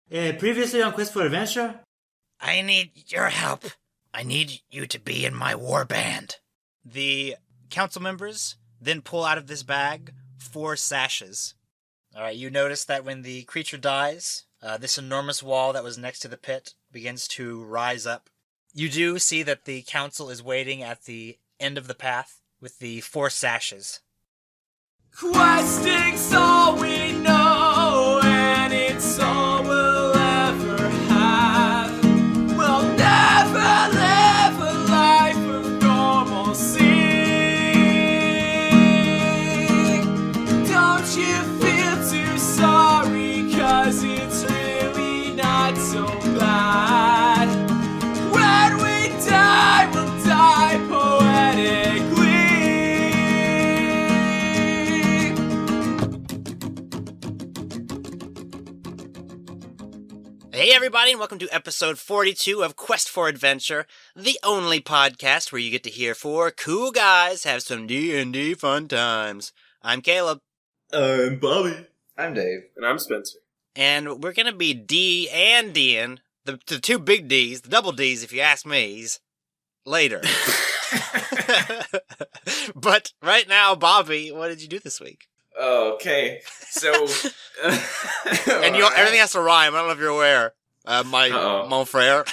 Previously on Quest for Adventure? I need your help. I need you to be in my war band. The council members then pull out of this bag 4 sashes. Alright, you notice that when the creature dies, this enormous wall that was next to the pit begins to rise up. You do see that the council is waiting at the end of the path with the 4 sashes. Questing's all we know, and it's all we'll ever have. We'll never live a life of normalcy. Don't you feel too sorry, 'cause it's really not so bad. When we die, we'll die poetically. Hey everybody, and welcome to episode 42 of Quest for Adventure, the only podcast where you get to hear 4 cool guys have some D&D fun times. I'm Caleb. I'm Bobby. I'm Dave. And I'm Spencer. And we're gonna be D and D'ing, the 2 big D's, the double D's if you ask me, later. But right now, Bobby, what did you do this week? Okay, so... And everything has to rhyme, I don't know if you're aware. Mon frere.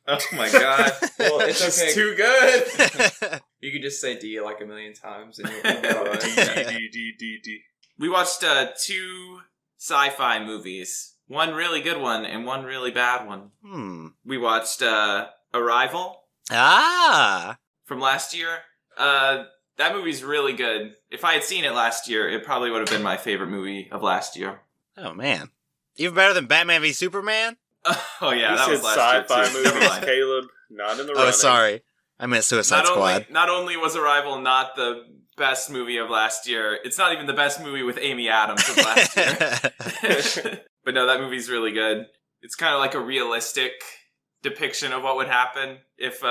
Oh my god. Well, it's okay. It's too good. You could just say D like a million times and you'll get all right. D. We watched 2 sci-fi movies. One really good one and one really bad one. We watched Arrival. Ah! From last year. That movie's really good. If I had seen it last year, it probably would have been my favorite movie of last year. Oh, man. Even better than Batman v Superman? Oh, yeah, that was last sci-fi year, too. movies, Caleb. Not in the running. Oh, sorry. I meant Suicide Squad. Not only was Arrival not the best movie of last year, it's not even the best movie with Amy Adams of last year. But no, that movie's really good. It's kind of like a realistic depiction of what would happen if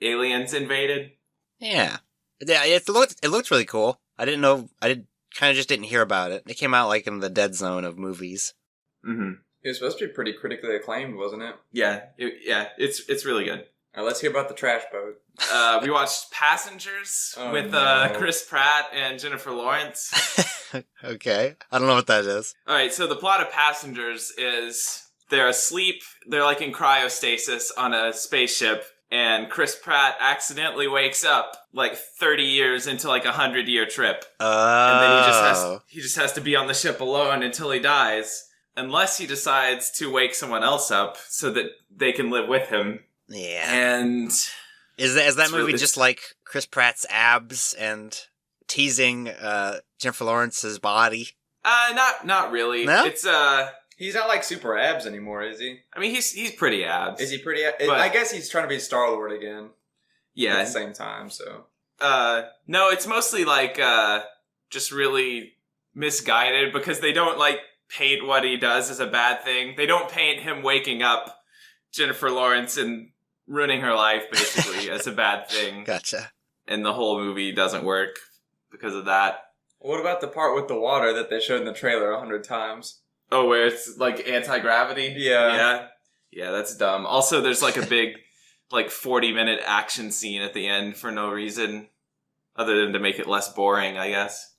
aliens invaded. Yeah. It looked really cool. I didn't know. Kind of just didn't hear about it. It came out like in the dead zone of movies. Mm-hmm. It was supposed to be pretty critically acclaimed, wasn't it? Yeah, it's really good. All right, let's hear about the trash boat. We watched Passengers with Chris Pratt and Jennifer Lawrence. Okay, I don't know what that is. All right, so the plot of Passengers is they're asleep. They're like in cryostasis on a spaceship. And Chris Pratt accidentally wakes up like 30 years into like a 100-year trip. And then he just has to be on the ship alone until he dies. Unless he decides to wake someone else up so that they can live with him. Yeah. And is that movie just like Chris Pratt's abs and teasing Jennifer Lawrence's body? Not really. No? It's He's not like super abs anymore, is he? I mean, he's pretty abs. Is he pretty abs? But, I guess he's trying to be Star-Lord again. Yeah. At the same time, so. No, it's mostly like, just really misguided because they don't like paint what he does as a bad thing. They don't paint him waking up Jennifer Lawrence and ruining her life, basically, as a bad thing. Gotcha. And the whole movie doesn't work because of that. What about the part with the water that they showed in the trailer 100 times? Oh, where it's like anti-gravity? Yeah. Yeah, that's dumb. Also, there's like a big, like 40-minute action scene at the end for no reason other than to make it less boring, I guess.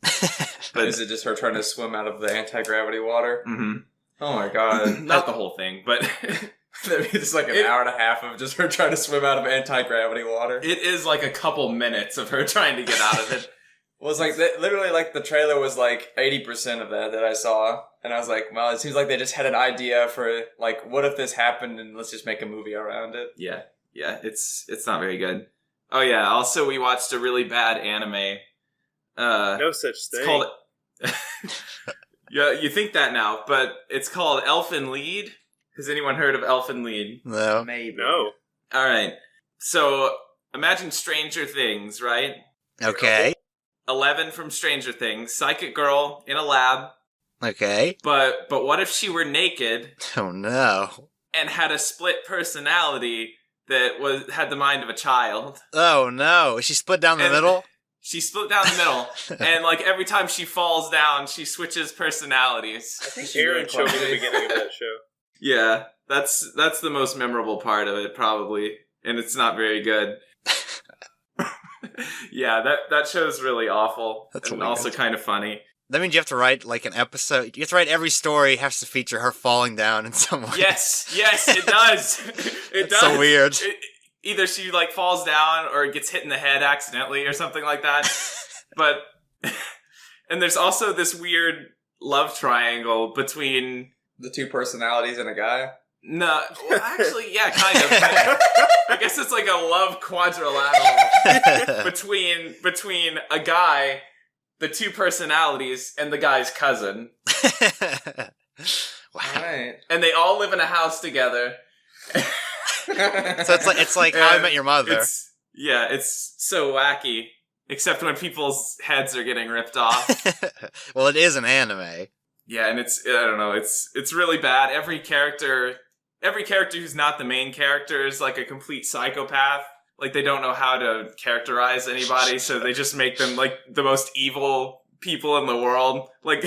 But is it just her trying to swim out of the anti-gravity water? Mm-hmm. Oh my god. Not the whole thing, but it's like an hour and a half of just her trying to swim out of anti-gravity water. It is like a couple minutes of her trying to get out of it. Well, it's like, literally, like, the trailer was, like, 80% of that I saw. And I was like, well, it seems like they just had an idea for, like, what if this happened and let's just make a movie around it. Yeah, it's not very good. Oh, yeah, also we watched a really bad anime. No such thing. It's called... Yeah, you think that now, but it's called Elfen Lied. Has anyone heard of Elfen Lied? No. Maybe. No. Alright, so imagine Stranger Things, right? Okay. 11 from Stranger Things, psychic girl in a lab. Okay. But what if she were naked Oh no. and had a split personality that had the mind of a child? Oh no. Is she split down the middle? She split down the middle, and like every time she falls down, she switches personalities. I think Aaron showed me the beginning of that show. Yeah, that's the most memorable part of it, probably, and it's not very good. Yeah, that show's really awful. That's and also kind of funny. That means you have to write like an episode. You have to write every story has to feature her falling down in some way. Yes, it does. It does. So weird. Either she like falls down or gets hit in the head accidentally or something like that. But and there's also this weird love triangle between the two personalities and a guy. No, well, actually, yeah, kind of. I guess it's like a love quadrilateral between a guy, the two personalities, and the guy's cousin. Wow. Right. And they all live in a house together. So it's like How I Met Your Mother. It's so wacky. Except when people's heads are getting ripped off. Well, it is an anime. Yeah, and I don't know, it's really bad. Every character who's not the main character is like a complete psychopath. Like they don't know how to characterize anybody, so they just make them like the most evil people in the world. Like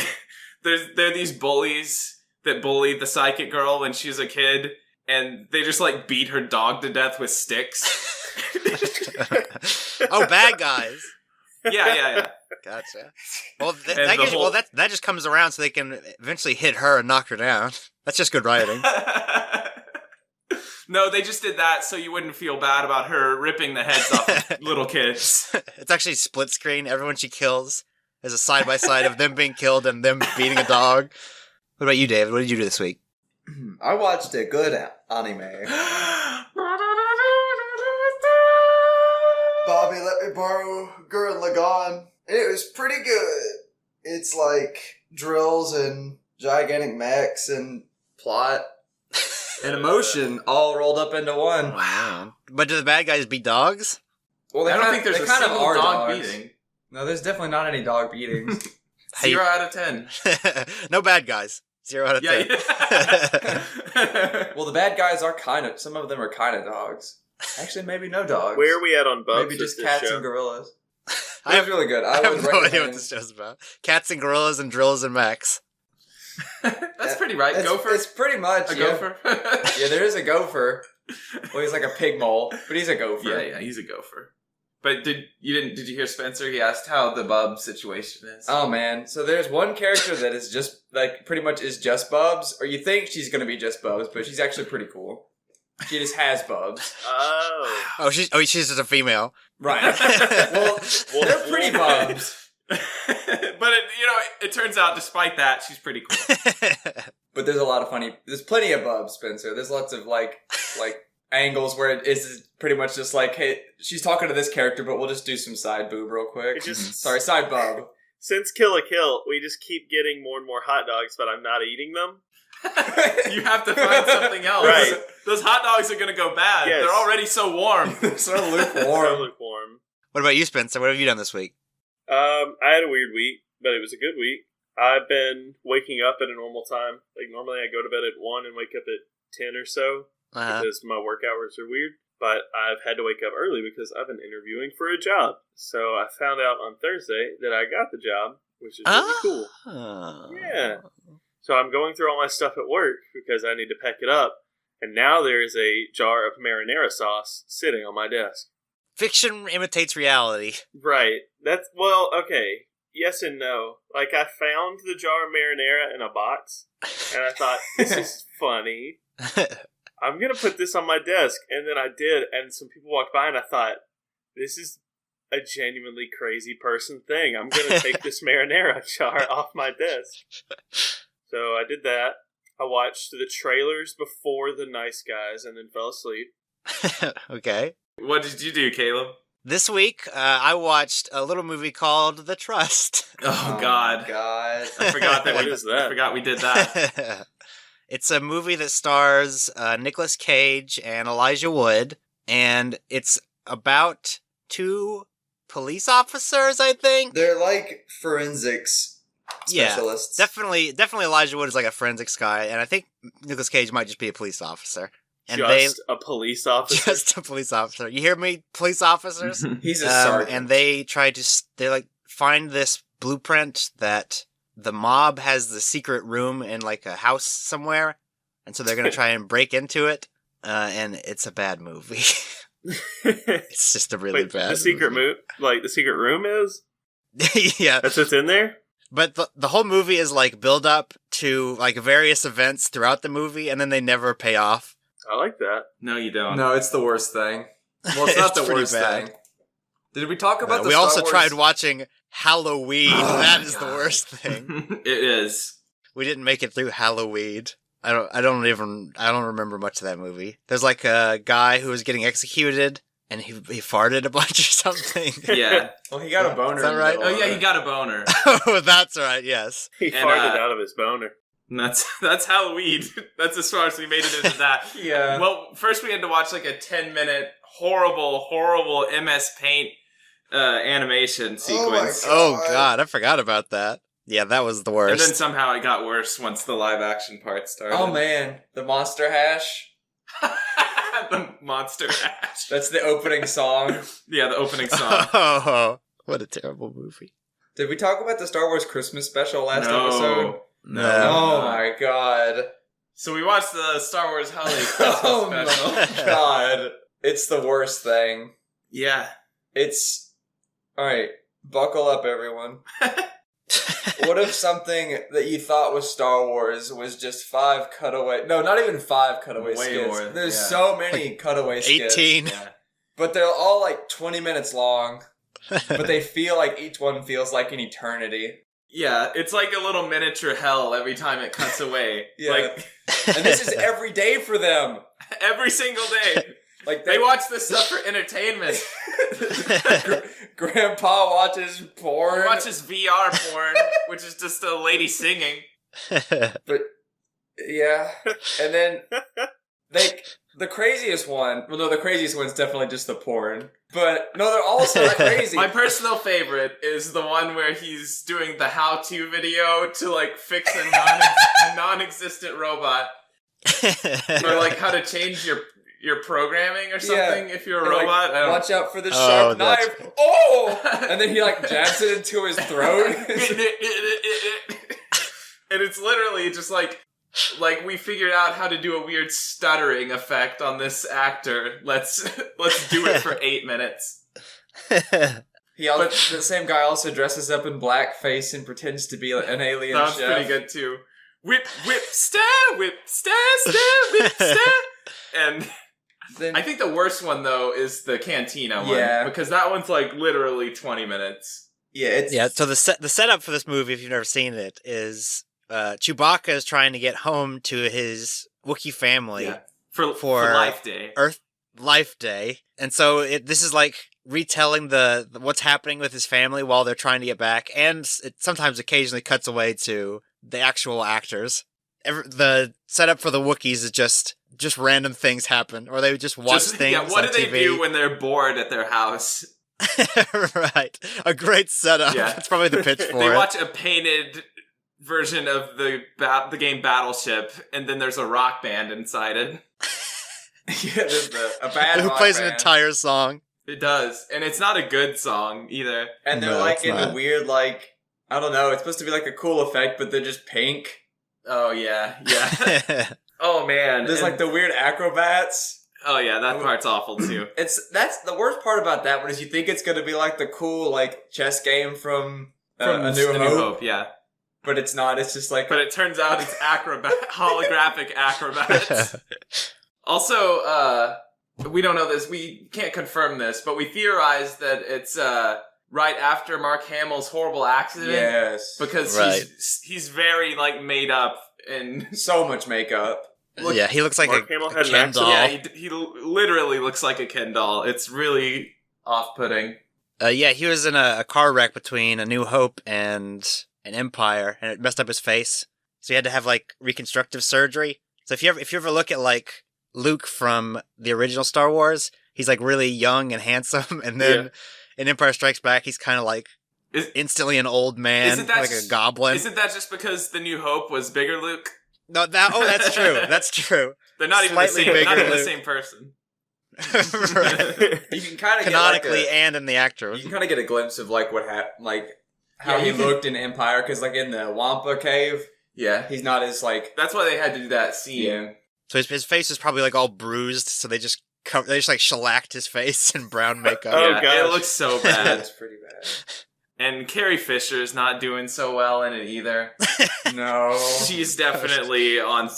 there are these bullies that bullied the psychic girl when she was a kid, and they just like beat her dog to death with sticks. Oh, bad guys. Yeah. Gotcha. Well, that just comes around so they can eventually hit her and knock her down. That's just good writing. No, they just did that so you wouldn't feel bad about her ripping the heads off of little kids. It's actually split screen. Everyone she kills is a side-by-side of them being killed and them beating a dog. What about you, David? What did you do this week? I watched a good anime. Bobby let me borrow Gurren Lagann. It was pretty good. It's like drills and gigantic mechs and plot and emotion all rolled up into one. Wow. But do the bad guys beat dogs? Well, I don't think there's a kind single of dog dogs. beating. No, there's definitely not any dog beatings. 0 out of 10. No bad guys. 0 out of 10. Yeah. Well, the bad guys are some of them are kind of dogs. Actually, maybe no dogs. Where are we at on Bubs? Maybe just cats and gorillas. I have really good. I have no idea what this show's about. Cats and gorillas and drills and mechs. That's pretty right. Gopher? It's pretty much a gopher? Yeah, there is a gopher. Well, he's like a pig mole, but he's a gopher. Yeah, he's a gopher. But did you hear Spencer? He asked how the Bub situation is. Oh man, so there's one character that is just like pretty much is just Bubs, or you think she's gonna be just Bubs, but she's actually pretty cool. She just has Bubs. Oh, she's just a female. Right. well, they're pretty Bubs. But it turns out, despite that, she's pretty cool. But there's plenty of Bubs, Spencer. There's lots of like angles where it is pretty much just like, hey, she's talking to this character, but we'll just do some side boob real quick. Side bub. Since Kill la Kill, we just keep getting more and more hot dogs, but I'm not eating them. You have to find something else. Right. Those hot dogs are going to go bad. Yes. They're already so warm. They're so lukewarm. What about you, Spencer? What have you done this week? I had a weird week, but it was a good week. I've been waking up at a normal time. Like, normally I go to bed at 1 and wake up at 10 or so, because my work hours are weird. But I've had to wake up early because I've been interviewing for a job. So I found out on Thursday that I got the job, which is really cool. Yeah. So I'm going through all my stuff at work because I need to pack it up. And now there is a jar of marinara sauce sitting on my desk. Fiction imitates reality. Right. Okay. Yes and no. Like, I found the jar of marinara in a box, and I thought, this is funny. I'm going to put this on my desk. And then I did, and some people walked by, and I thought, this is a genuinely crazy person thing. I'm going to take this marinara jar off my desk. So I did that. I watched the trailers before The Nice Guys and then fell asleep. Okay. What did you do, Caleb? This week, I watched a little movie called The Trust. Oh God. I forgot that. What is that? I forgot we did that. It's a movie that stars Nicolas Cage and Elijah Wood, and it's about 2 police officers, I think. They're like forensics specialists. Yeah, definitely Elijah Wood is like a forensics guy, and I think Nicolas Cage might just be a police officer. And a police officer? Just a police officer. You hear me, police officers? He's a sergeant. And they try to find this blueprint that the mob has the secret room in like a house somewhere, and so they're going to try and break into it, and it's a bad movie. It's just a really bad the secret movie. the secret room is? Yeah. That's what's in there? But the whole movie is like build up to like various events throughout the movie, and then they never pay off. I like that. No, you don't. No, it's the worst thing. Well, it's not It's the pretty worst bad. thing. Did we talk about the we Star also Wars? tried watching Halloween. Oh That my is the God. worst thing. It is. We didn't make it through Halloween. I don't remember much of that movie. There's like a guy who was getting executed and he farted a bunch or something. Yeah. Well, he got a boner. Is that in the right? middle Oh of yeah, it. he got a boner. Oh, that's right. Yes. He And, farted out of his boner. And that's Halloween. That's as far as we made it into that. Yeah. Well, first we had to watch like a 10-minute horrible MS Paint animation sequence. Oh God, I forgot about that. Yeah, that was the And worst. then somehow it got worse once the live action part started. Oh man, the Monster Hash. The Monster Hash. That's the opening song. Yeah, the opening song. Oh, what a terrible movie. Did we talk about the Star Wars Christmas special last No. episode? No. Oh my god. So we watched the Star Wars Holiday Christmas Oh special. my god. It's the worst thing. Yeah. It's... Alright, buckle up everyone. What if something that you thought was Star Wars was just 5 cutaway... No, not even 5 cutaway Way skits. more, There's yeah. so many cutaway skits. 18. Yeah. But they're all like 20 minutes long. But they feel like each one feels like an eternity. Yeah, it's like a little miniature hell every time it cuts away. Yeah. Like, And this is every day for them. every single day. Like They watch this stuff for entertainment. Grandpa watches porn. He watches VR porn, which is just a lady singing. But yeah, and then the craziest one. Well, no, the craziest one's definitely just the porn. But no, they're all so crazy. My personal favorite is the one where he's doing the how-to video to like fix a non-existent robot, or like how to change your programming or something if you're a And, like, robot. I don't- watch out for the Oh, sharp that's knife. Oh! And then he like jabs it into his throat. And it's literally just like we figured out how to do a weird stuttering effect on this actor. Let's do it for 8 minutes. He also, the same guy also dresses up in blackface and pretends to be an alien That was chef. pretty good too. Whip, stare, whip, stare, whip, stare. And Then, I think the worst one though is the Cantina one. Yeah. Because that one's like literally 20 minutes. yeah, it's Yeah, so the setup for this movie, if you've never seen it, is Chewbacca is trying to get home to his Wookiee family Yeah. For For- Life Day. Earth Life Day, and so this is like retelling the what's happening with his family while they're trying to get back, and it sometimes occasionally cuts away to the actual actors. The setup for the Wookiees is just random things happen, or they would just watch things. Yeah, what on do they TV. do when they're bored at their house? Right, a great setup. Yeah. That's probably the pitch for They it. watch a painted version of the game Battleship, and then there's a rock band inside it. yeah, there's a bad Who rock plays an band. entire song? It does, and it's not a good song either. And they're No, like it's in not. a weird like I don't know. It's supposed to be like a cool effect, but they're just pink. Oh yeah. Oh man, There's and- like the weird acrobats. oh yeah, that part's awful too. That's the worst part about that one is you think it's gonna be like the cool like chess game from A New Hope, yeah. but it's not. It's just like But it turns out it's holographic acrobats. Also, we don't know this. We can't confirm this, but we theorize that it's right after Mark Hamill's horrible accident. yes, Because Right. he's very like made up and so much makeup. Yeah, he looks like Mark a Hamill had an Ken accident? doll. yeah, he literally looks like a Ken doll. It's really off-putting. Yeah, he was in a car wreck between A New Hope and an Empire, and it messed up his face. So he had to have like reconstructive surgery. So if you ever look at like Luke from the original Star Wars, he's like really young and handsome, and then in Empire Strikes Back, he's kind of like instantly an old man, Isn't that like a goblin. Isn't that just because The New Hope was bigger Luke? No, that's true. That's true. They're not even the Slightly same. Not bigger even the Luke. same person. Right. You can kind of Canonically and in the actor. you can kind of get a glimpse of like what happened, like how Yeah, he you can- looked in Empire, because like in the Wampa cave, Yeah. He's not as like... That's why they had to do that scene. Yeah. So his face is probably like all bruised, so they just like shellacked his face in brown makeup. Oh, Yeah, gosh. it looks so bad. That's pretty bad. And Carrie Fisher's not doing so well in it either. No. She's definitely on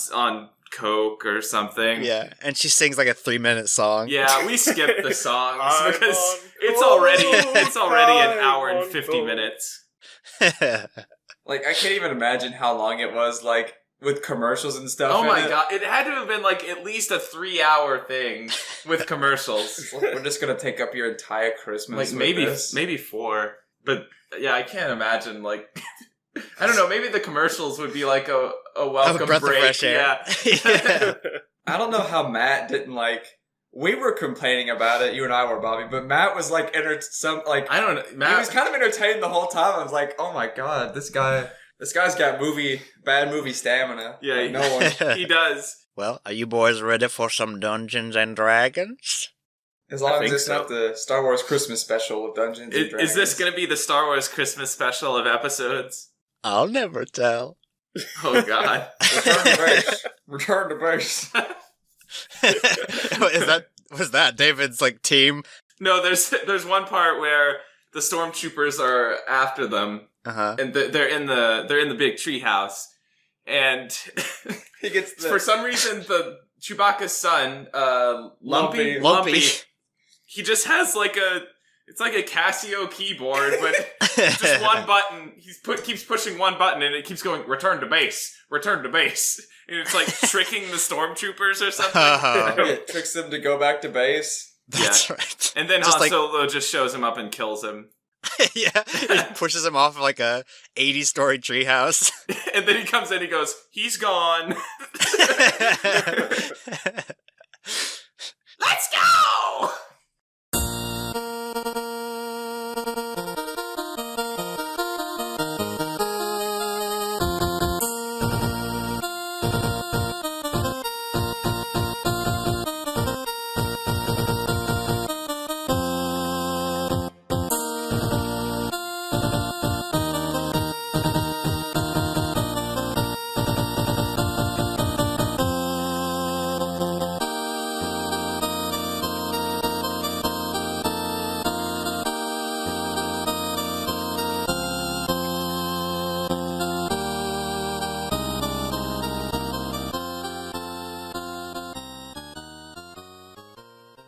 coke or something. Yeah, and she sings like a 3-minute song. Yeah, we skipped the songs I'm because on it's already an coke, hour I'm and on 50 coke. minutes. Like, I can't even imagine how long it was, like, with commercials and stuff. Oh in my it. god, it had to have been like at least a 3-hour thing with commercials. It's like, we're just gonna take up your entire Christmas. Like with maybe this. 4. But yeah, I can't imagine like I don't know, maybe the commercials would be like a welcome breath of break. fresh air. Yeah. I don't know how Matt didn't like. We were complaining about it, you and I were, Bobby, but Matt was like I don't know. he Matt was kind of entertained the whole time. I was like, oh my god, this guy's got bad movie stamina. Yeah, Like, no one. he does. Well, are you boys ready for some Dungeons and Dragons? As long as think it's so. not the Star Wars Christmas special of Dungeons and Dragons. Is this going to be the Star Wars Christmas special of episodes? I'll never tell. Oh god. Return to base? Return to base. Was that David's like team? No, there's one part where the stormtroopers are after them, and they're in the big tree house, and He gets for some reason the Chewbacca's son, Lumpy, Lumpy. he just has it's like a Casio keyboard, but just one button. Keeps pushing one button, and it keeps going return to base, and it's like tricking the stormtroopers or something. It tricks them to go back to base. That's right. And then Just Han like- Solo just shows him up and kills him. Yeah, he pushes him off of like a 80-story treehouse. And then he comes in, he goes, he's gone. Let's go!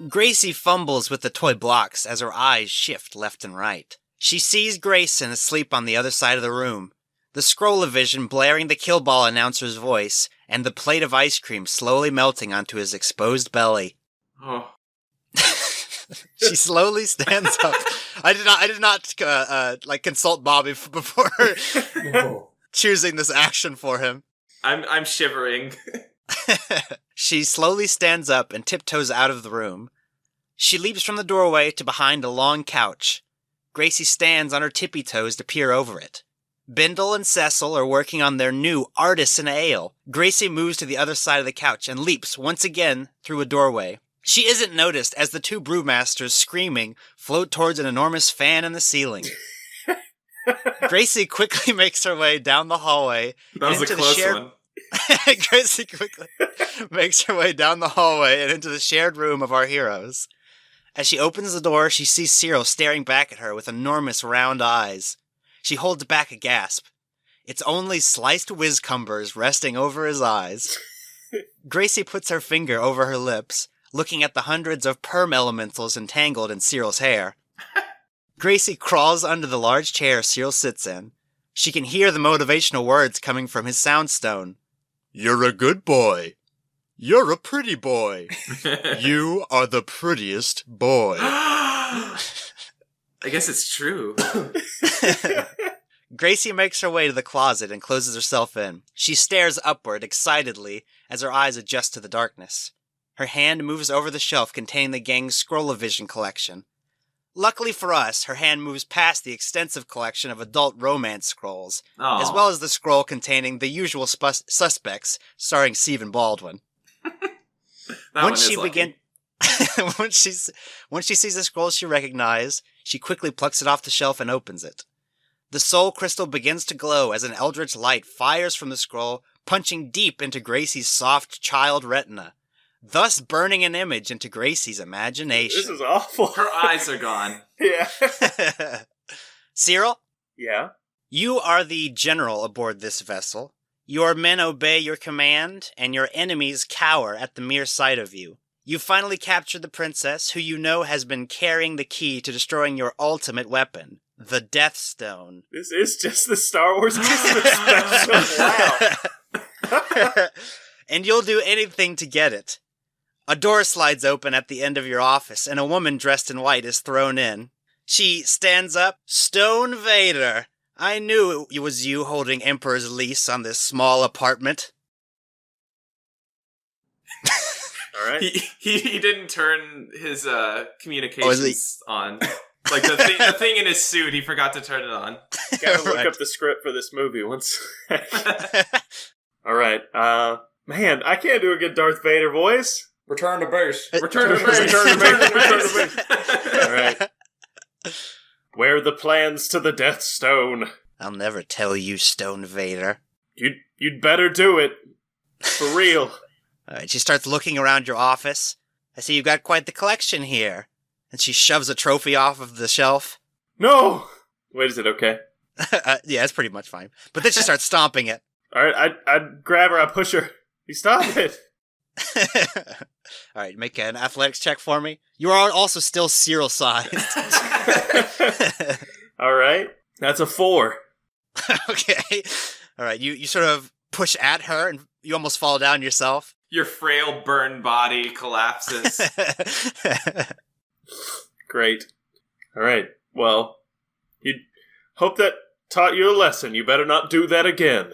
Gracie fumbles with the toy blocks as her eyes shift left and right. She sees Grayson asleep on the other side of the room, the scroll-o-vision blaring the Kill Ball announcer's voice, and the plate of ice cream slowly melting onto his exposed belly. Oh. She slowly stands up. I did not consult Bobby before choosing this action for him. I'm shivering. She slowly stands up and tiptoes out of the room. She leaps from the doorway to behind a long couch. Gracie stands on her tippy toes to peer over it. Bindle and Cecil are working on their new Artisan Ale. Gracie moves to the other side of the couch and leaps once again through a doorway. She isn't noticed as the two brewmasters, screaming, float towards an enormous fan in the ceiling. Gracie quickly makes her way down the hallway. That was a into the close shared... one. Gracie quickly makes her way down the hallway and into the shared room of our heroes. As she opens the door, she sees Cyril staring back at her with enormous round eyes. She holds back a gasp. It's only sliced whiz-cumbers resting over his eyes. Gracie puts her finger over her lips, looking at the hundreds of perm elementals entangled in Cyril's hair. Gracie crawls under the large chair Cyril sits in. She can hear the motivational words coming from his soundstone. You're a good boy. You're a pretty boy. You are the prettiest boy. I guess it's true. Gracie makes her way to the closet and closes herself in. She stares upward excitedly as her eyes adjust to the darkness. Her hand moves over the shelf containing the gang's Scroll-o-Vision collection. Luckily for us, her hand moves past the extensive collection of adult romance scrolls, Aw. as well as the scroll containing The Usual Suspects, starring Stephen Baldwin. That one is lucky. Once she sees the scroll she recognizes, she quickly plucks it off the shelf and opens it. The soul crystal begins to glow as an eldritch light fires from the scroll, punching deep into Gracie's soft child retina, thus burning an image into Gracie's imagination. This is awful. Her eyes are gone. Yeah. Cyril, Yeah? you are the general aboard this vessel. Your men obey your command, and your enemies cower at the mere sight of you. You finally capture the princess, who you know has been carrying the key to destroying your ultimate weapon, the Death Stone. This is just the Star Wars Christmas special. Wow. And you'll do anything to get it. A door slides open at the end of your office, and a woman dressed in white is thrown in. She stands up. Stone Vader, I knew it was you holding Emperor's lease on this small apartment. All right. He didn't turn his communications on. Like the thing in his suit, he forgot to turn it on. Gotta look up the script for this movie once. All right. Man, I can't do a good Darth Vader voice. Return to base. Return to base. Return to base. All right. Where are the plans to the Death Stone? I'll never tell you, Stone Vader. You'd better do it. For real. Alright, she starts looking around your office. I see you've got quite the collection here. And she shoves a trophy off of the shelf. No! Wait, is it okay? Yeah, it's pretty much fine. But then she starts stomping it. Alright, I'd grab her, I'd push her. You stop it! Alright, make an athletics check for me. You are also still Cyril-sized. Alright, that's a 4. Okay. Alright, you sort of push at her and you almost fall down yourself. Your frail, burned body collapses. Great. Alright, well, you hope that taught you a lesson. You better not do that again.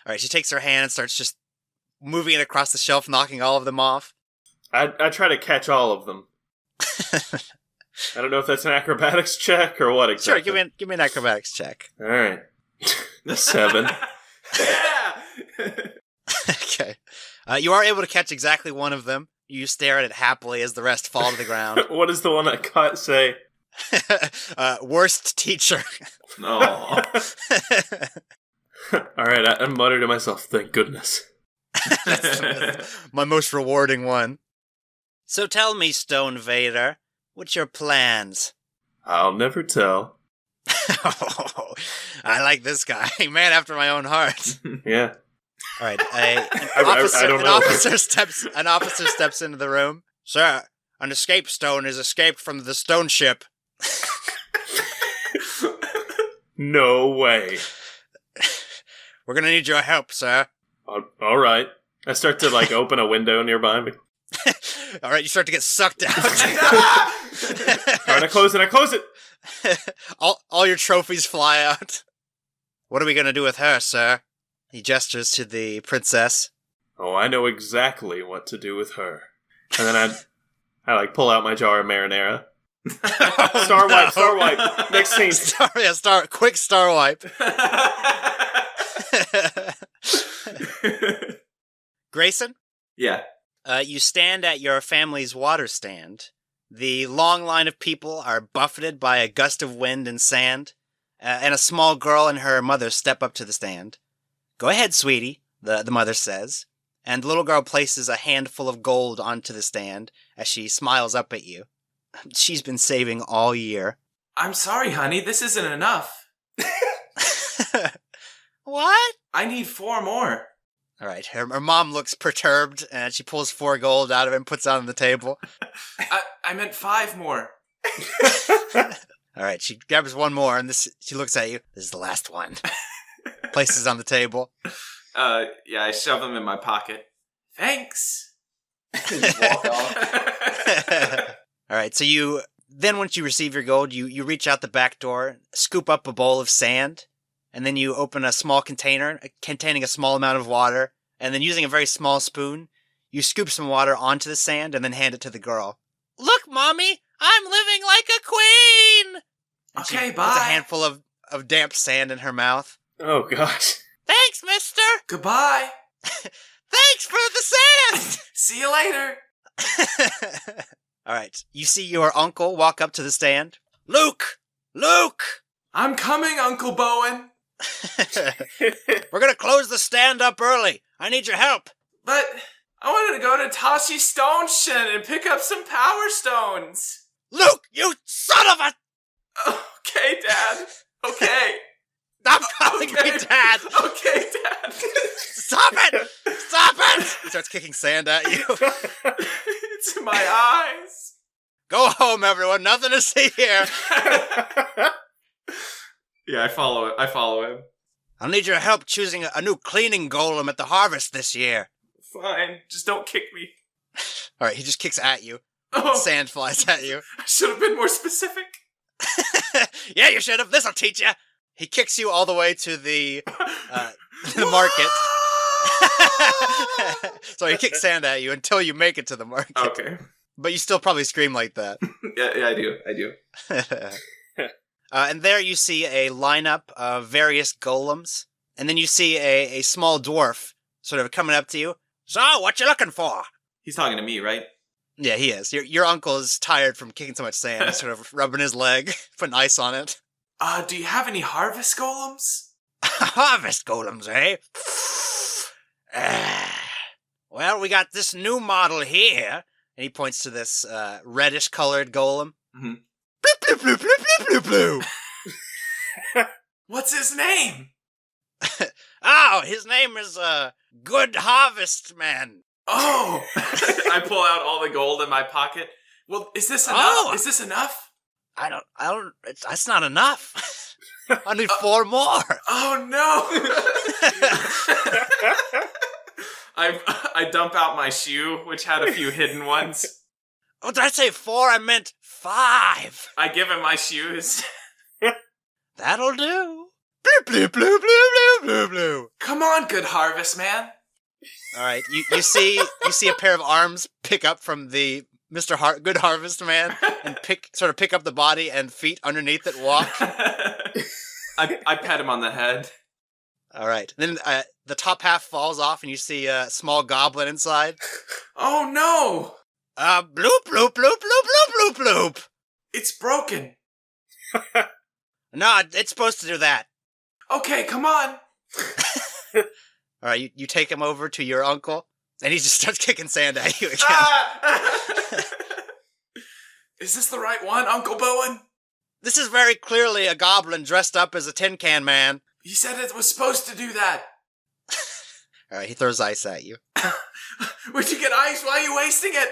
Alright, she takes her hand and starts just moving it across the shelf, knocking all of them off. I try to catch all of them. I don't know if that's an acrobatics check or what exactly. Sure, give me an acrobatics check. Alright. 7. Yeah! Okay. You are able to catch exactly one of them. You stare at it happily as the rest fall to the ground. What does the one that caught say? Worst teacher. No. Alright, I mutter to myself, thank goodness. My most rewarding one. So tell me, Stone Vader, what's your plans? I'll never tell. Oh, I like this guy. Man after my own heart. Yeah. All right, an don't know. officer steps into the room. Sir, an escape stone is escaped from the stone ship. No way. We're gonna need your help, sir. All right. I start to open a window nearby me. All right, you start to get sucked out. All right, I close it. all your trophies fly out. What are we gonna do with her, sir? He gestures to the princess. Oh, I know exactly what to do with her. And then I pull out my jar of marinara. Star wipe. Next scene. Quick star wipe. Grayson? Yeah. You stand at your family's water stand. The long line of people are buffeted by a gust of wind and sand, and a small girl and her mother step up to the stand. Go ahead, sweetie, the mother says, and the little girl places a handful of gold onto the stand as she smiles up at you. She's been saving all year. I'm sorry, honey, this isn't enough. What? I need 4 more. All right, her mom looks perturbed, and she pulls 4 gold out of it and puts it on the table. I meant 5 more. All right, she grabs one more, and she looks at you. This is the last one. Places it on the table. Yeah, I shove them in my pocket. Thanks. Just walk off. All right, so once you receive your gold, you reach out the back door, scoop up a bowl of sand, and then you open a small container containing a small amount of water, and then using a very small spoon, you scoop some water onto the sand and then hand it to the girl. Look, Mommy, I'm living like a queen! And Okay, she bye. puts a handful of damp sand in her mouth. Oh, gosh. Thanks, mister! Goodbye. Thanks for the sand! See you later. All right, you see your uncle walk up to the stand. Luke! I'm coming, Uncle Bowen. We're gonna close the stand up early. I need your help. But I wanted to go to Tashi Stone Shin and pick up some power stones. Luke, you son of a... Okay, Dad. Okay. Stop calling me Dad. Okay, Dad. Stop it. Stop it. He starts kicking sand at you. It's in my eyes. Go home, everyone. Nothing to see here. Yeah, I follow him. I'll need your help choosing a new cleaning golem at the harvest this year. Fine. Just don't kick me. All right, he just kicks at you. Oh, Sand flies at you. I should have been more specific. Yeah, you should have. This'll teach you. He kicks you all the way to the market. So he kicks sand at you until you make it to the market. Okay. But you still probably scream like that. Yeah, I do. And there you see a lineup of various golems. And then you see a small dwarf sort of coming up to you. So, what you looking for? He's talking to me, right? Yeah, he is. Your uncle is tired from kicking so much sand. He's sort of rubbing his leg, putting ice on it. Do you have any harvest golems? Harvest golems, eh? Well, we got this new model here. And he points to this reddish-colored golem. Mm-hmm. Bloop, bloop, bloop, bloop, bloop, bloop, bloop. What's his name? Oh, his name is Good Harvest Man. Oh! I pull out all the gold in my pocket. Well, is this enough? Oh. Is this enough? I don't, that's not enough. I need 4 more. Oh, no! I dump out my shoe, which had a few hidden ones. Oh, did I say 4? I meant 5. I give him my shoes. That'll do. Bloop, bloop, bloop, bloop, bloop, bloop, bloop. Come on, Good Harvest Man. All right, you see a pair of arms pick up from the Good Harvest Man and pick up the body and feet underneath it walk. I pet him on the head. All right, then the top half falls off and you see a small goblin inside. Oh no! Bloop, bloop, bloop, bloop, bloop, bloop, bloop. It's broken. No, it's supposed to do that. Okay, come on. All right, you take him over to your uncle, and he just starts kicking sand at you again. Is this the right one, Uncle Bowen? This is very clearly a goblin dressed up as a tin can man. You said it was supposed to do that. All right, he throws ice at you. Where'd you get ice? Why are you wasting it?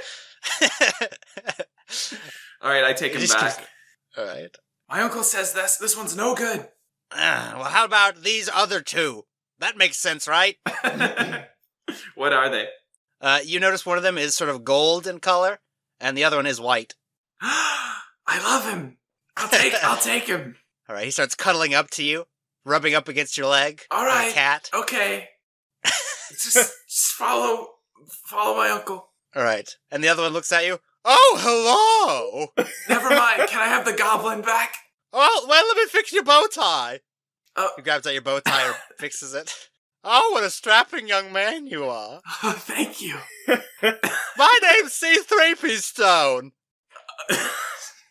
All right, I take him back. All right. My uncle says this one's no good. Well, how about these other 2? That makes sense, right? What are they? You notice one of them is sort of gold in color, and the other one is white. I love him. I'll take him. All right, he starts cuddling up to you, rubbing up against your leg. All right, like a cat. Okay. just follow my uncle. All right, and the other one looks at you. Oh, hello. Never mind. Can I have the goblin back? Oh, well, let me fix your bow tie. Oh. He grabs out your bow tie or fixes it. Oh, what a strapping young man you are. Oh, thank you. My name's C3P Stone.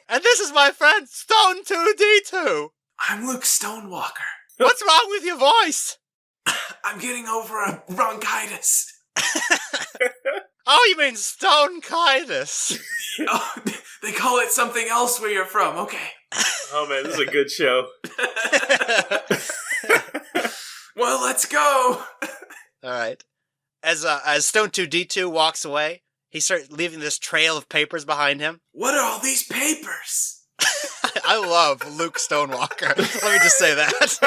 And this is my friend Stone 2D2. I'm Luke Stonewalker. What's wrong with your voice? I'm getting over a bronchitis. Oh, you mean Stonchitis. Oh, they call it something else where you're from. Okay. Oh man, this is a good show. Well, let's go. All right. As Stone 2D2 walks away, he starts leaving this trail of papers behind him. What are all these papers? I love Luke Stonewalker. Let me just say that.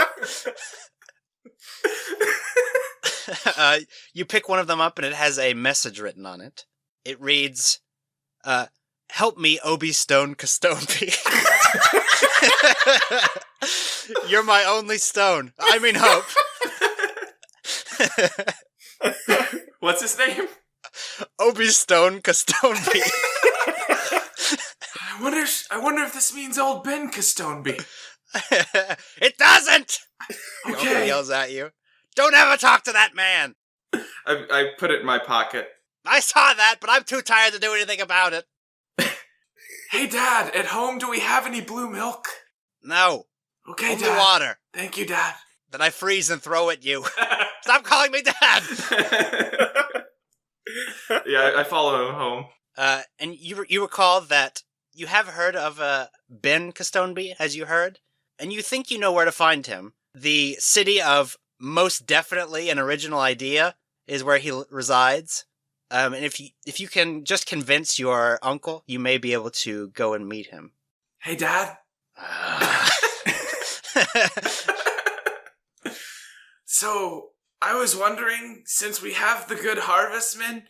You pick one of them up and it has a message written on it. It reads, help me, Obi Stone Castoneby. You're my only stone. I mean hope. What's his name? Obi Stone Castoneby. I wonder if this means old Ben Castoneby. It doesn't! Okay. The uncle yells at you. Don't ever talk to that man! I put it in my pocket. I saw that, but I'm too tired to do anything about it. Hey, Dad, at home, do we have any blue milk? No. Okay, Only Dad. water. Thank you, Dad. That I freeze and throw at you. Stop calling me Dad! Yeah, I follow him home. And you recall that you have heard of Ben Costoneby, as you heard, and you think you know where to find him. The city of Most Definitely an Original Idea is where he resides. And if you can just convince your uncle, you may be able to go and meet him. Hey, Dad. So, I was wondering, since we have the good harvestman,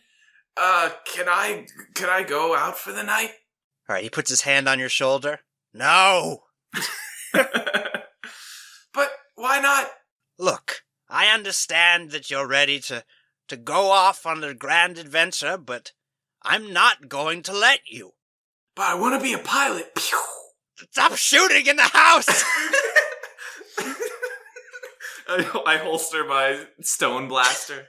can I go out for the night? All right, he puts his hand on your shoulder. No! But why not? Look, I understand that you're ready to go off on a grand adventure, but I'm not going to let you. But I want to be a pilot. Pew! Stop shooting in the house! I holster my stone blaster.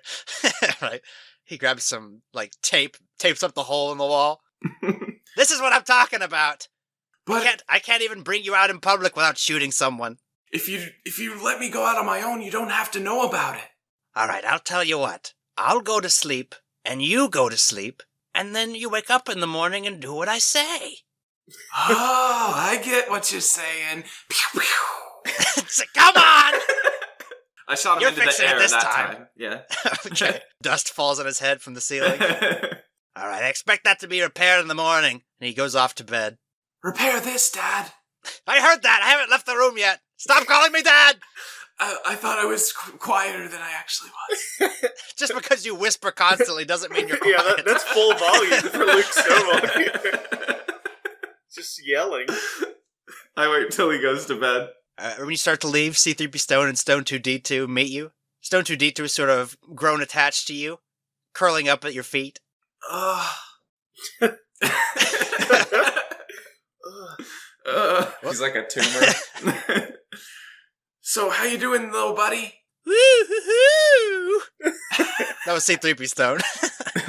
Right. He grabs some, tapes up the hole in the wall. This is what I'm talking about. But I can't even bring you out in public without shooting someone. if you let me go out on my own, you don't have to know about it. All right, I'll tell you what. I'll go to sleep, and you go to sleep, and then you wake up in the morning and do what I say. Oh, I get what you're saying. Pew, pew. Come on! I shot him You're into the fixing it air this that time. time. Yeah. Okay. Dust falls on his head from the ceiling. All right, I expect that to be repaired in the morning. And he goes off to bed. Repair this, Dad. I heard that. I haven't left the room yet. Stop calling me Dad. I thought I was quieter than I actually was. Just because you whisper constantly doesn't mean you're quiet. Yeah, that's full volume for Luke Stonewall. Just yelling. I wait till he goes to bed. When you start to leave, C3P Stone and Stone 2D2 meet you. Stone 2D2 is sort of grown attached to you, curling up at your feet. He's like a tumor. So, how you doing, little buddy? Woo-hoo-hoo! That was C3P Stone.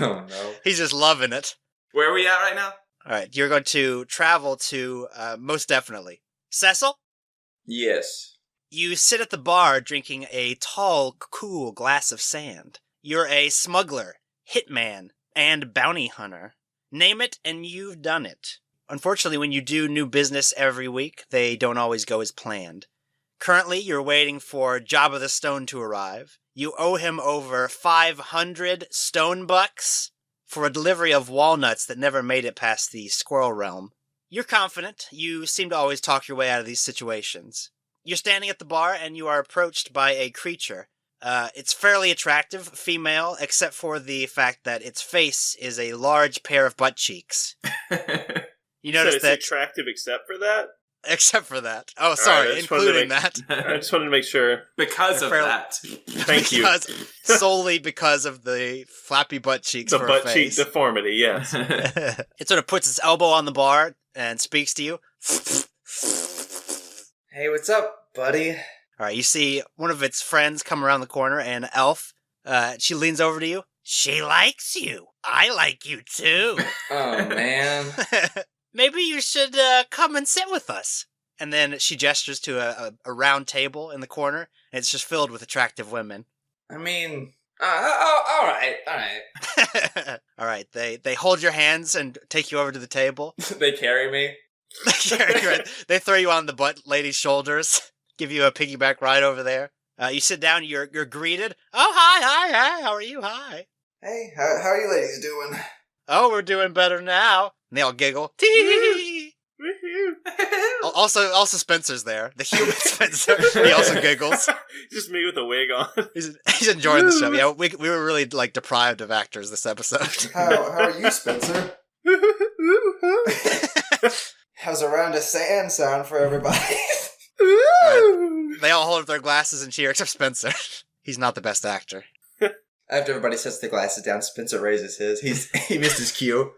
Oh no. He's just loving it. Where are we at right now? All right, you're going to travel to Most Definitely. Cecil? Yes. You sit at the bar drinking a tall, cool glass of sand. You're a smuggler, hitman, and bounty hunter. Name it, and you've done it. Unfortunately, when you do new business every week, they don't always go as planned. Currently, you're waiting for Jabba the Stone to arrive. You owe him over 500 stone bucks for a delivery of walnuts that never made it past the squirrel realm. You're confident. You seem to always talk your way out of these situations. You're standing at the bar, and you are approached by a creature. It's fairly attractive, female, except for the fact that its face is a large pair of butt cheeks. You notice it's that... attractive except for that? Except for that. Oh, sorry, right, including that. I just wanted to make sure. Because of Fairly- that. Thank you. Solely because of the flappy butt cheeks The for butt a cheek face. deformity, yes. It sort of puts its elbow on the bar and speaks to you. Hey, what's up, buddy? All right, you see one of its friends come around the corner, an elf. She leans over to you. She likes you. I like you too. Oh, man. Maybe you should come and sit with us. And then she gestures to a round table in the corner, and it's just filled with attractive women. I mean, all right. All right, they hold your hands and take you over to the table. They carry me. They throw you on the butt lady's shoulders, give you a piggyback ride over there. You sit down, you're greeted. Oh, hi, how are you? Hi. Hey, how are you ladies doing? Oh, we're doing better now. And they all giggle. Tee. Also Spencer's there, the human Spencer. He also giggles. Just me with a wig on. He's enjoying the show. Yeah, we were really deprived of actors this episode. How are you, Spencer? How's a round of sand sound for everybody? Right. They all hold up their glasses and cheer, except Spencer. He's not the best actor. After everybody sets the glasses down, Spencer raises his. He missed his cue.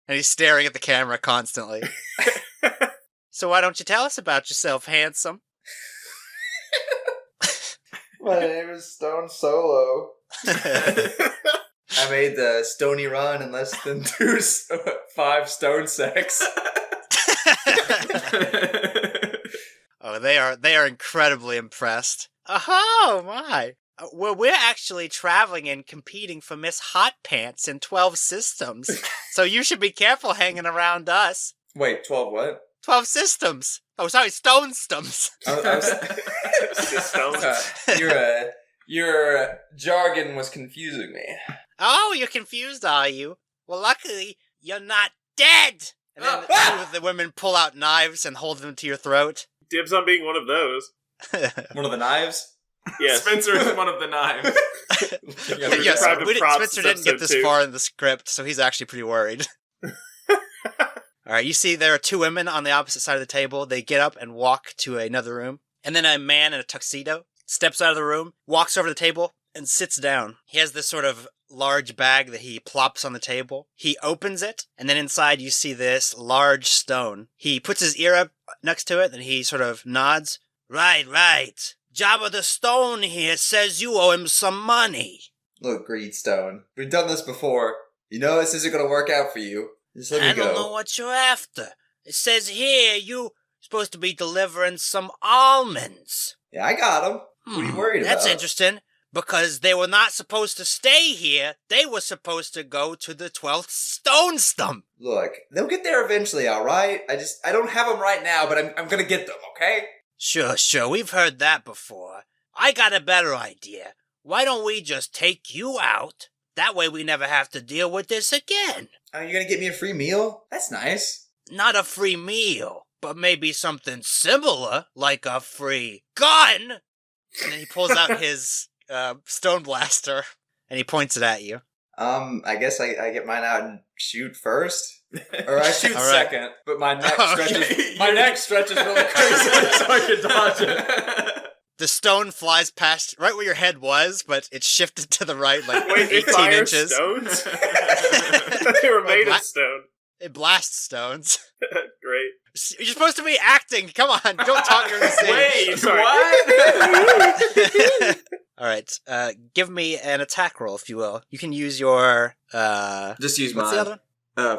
And he's staring at the camera constantly. So why don't you tell us about yourself, handsome? My name is Stone Solo. I made the Stony Run in less than 5 stone secs. Oh, they are incredibly impressed. Oh my! Well, we're actually traveling and competing for Miss Hot Pants in 12 systems, so you should be careful hanging around us. Wait, 12 what? 12 systems. Oh, sorry, stone stumps. Your jargon was confusing me. Oh, you're confused, are you? Well, luckily, you're not dead. And then two of the women pull out knives and hold them to your throat. Dibs on being one of those. One of the knives? Yes. Spencer is one of the knives. Yes, Spencer didn't get this far in the script, so he's actually pretty worried. All right, you see there are two women on the opposite side of the table. They get up and walk to another room. And then a man in a tuxedo steps out of the room, walks over to the table, and sits down. He has this sort of large bag that he plops on the table. He opens it, and then inside you see this large stone. He puts his ear up next to it, and he sort of nods. Right. Jabba the Stone here says you owe him some money. Look, Greedstone, we've done this before. You know this isn't going to work out for you. Just let me go. I don't know what you're after. It says here you're supposed to be delivering some almonds. Yeah, I got them. What are you worried about? That's interesting, because they were not supposed to stay here. They were supposed to go to the 12th stone stump. Look, they'll get there eventually, all right? I don't have them right now, but I'm going to get them, okay? Sure, we've heard that before. I got a better idea. Why don't we just take you out? That way we never have to deal with this again. Oh, you're going to get me a free meal? That's nice. Not a free meal, but maybe something similar, like a free gun. And then he pulls out his stone blaster, and he points it at you. I guess I get mine out and shoot first? Or I shoot second, but my neck stretches really crazy so I can dodge it. The stone flies past right where your head was, but it shifted to the right like 18 inches. Stones? They were made of stone. It blasts stones. Great. You're supposed to be acting. Come on, don't talk during the scene. Wait, what? All right, give me an attack roll, if you will. You can use your Just use what's mine. the other one?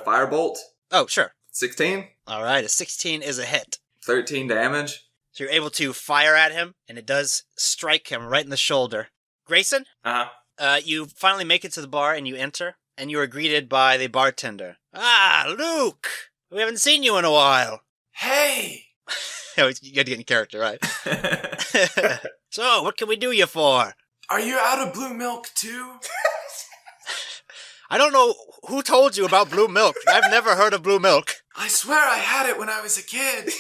Firebolt. Oh, sure. 16. All right, a 16 is a hit. 13 damage. So you're able to fire at him, and it does strike him right in the shoulder. Grayson? You finally make it to the bar, and you enter, and you are greeted by the bartender. Ah, Luke! We haven't seen you in a while. Hey! You gotta get in character, right? So, what can we do you for? Are you out of blue milk, too? I don't know who told you about blue milk. I've never heard of blue milk. I swear I had it when I was a kid.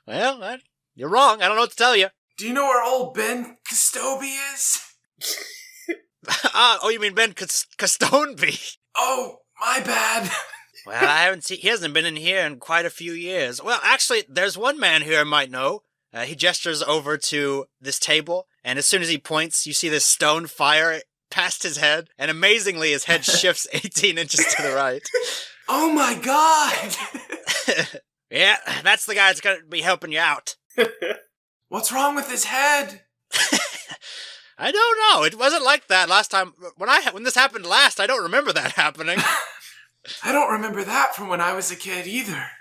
Well, you're wrong. I don't know what to tell you. Do you know where old Ben Costovey is? You mean Ben Costoneby? Oh, my bad. Well, I haven't seen. He hasn't been in here in quite a few years. Well, actually, there's one man here I might know. He gestures over to this table, and as soon as he points, you see this stone fire past his head, and amazingly, his head shifts 18 inches to the right. Oh my god! Yeah, that's the guy that's gonna be helping you out. What's wrong with his head? I don't know. It wasn't like that last time. When this happened last, I don't remember that happening. I don't remember that from when I was a kid either.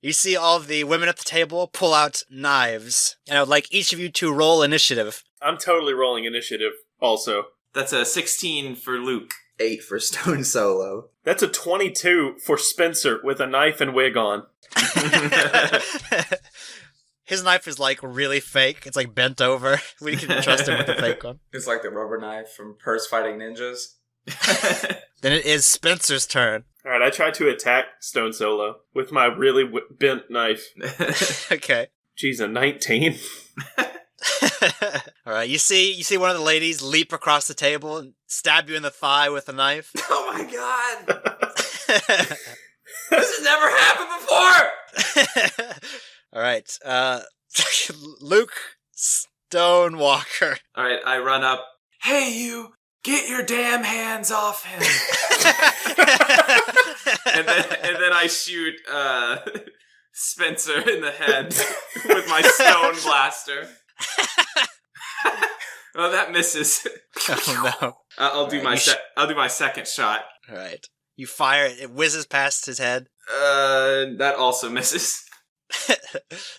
You see all of the women at the table pull out knives, and I would like each of you to roll initiative. I'm totally rolling initiative also. That's a 16 for Luke. 8 for Stone Solo. That's a 22 for Spencer with a knife and wig on. His knife is like really fake. It's like bent over. We can trust him with the fake one. It's like the rubber knife from Purse Fighting Ninjas. Then it is Spencer's turn. Alright, I try to attack Stone Solo with my really bent knife. Okay. Jeez, a 19? Alright, you see one of the ladies leap across the table and stab you in the thigh with a knife. Oh my god! This has never happened before! Alright, Luke Stonewalker. Alright, I run up. Hey you! Get your damn hands off him! and then I shoot Spencer in the head with my stone blaster. Oh, that misses. Oh no! I'll do my second shot. All right, you fire it. It whizzes past his head. That also misses.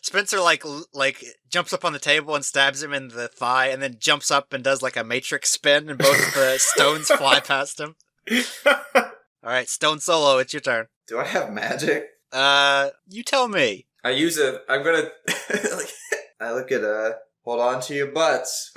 Spencer like jumps up on the table and stabs him in the thigh, and then jumps up and does like a matrix spin, and both the stones fly past him. All right, Stone Solo, it's your turn. Do I have magic? You tell me. I'm gonna, I look at, hold on to your butts.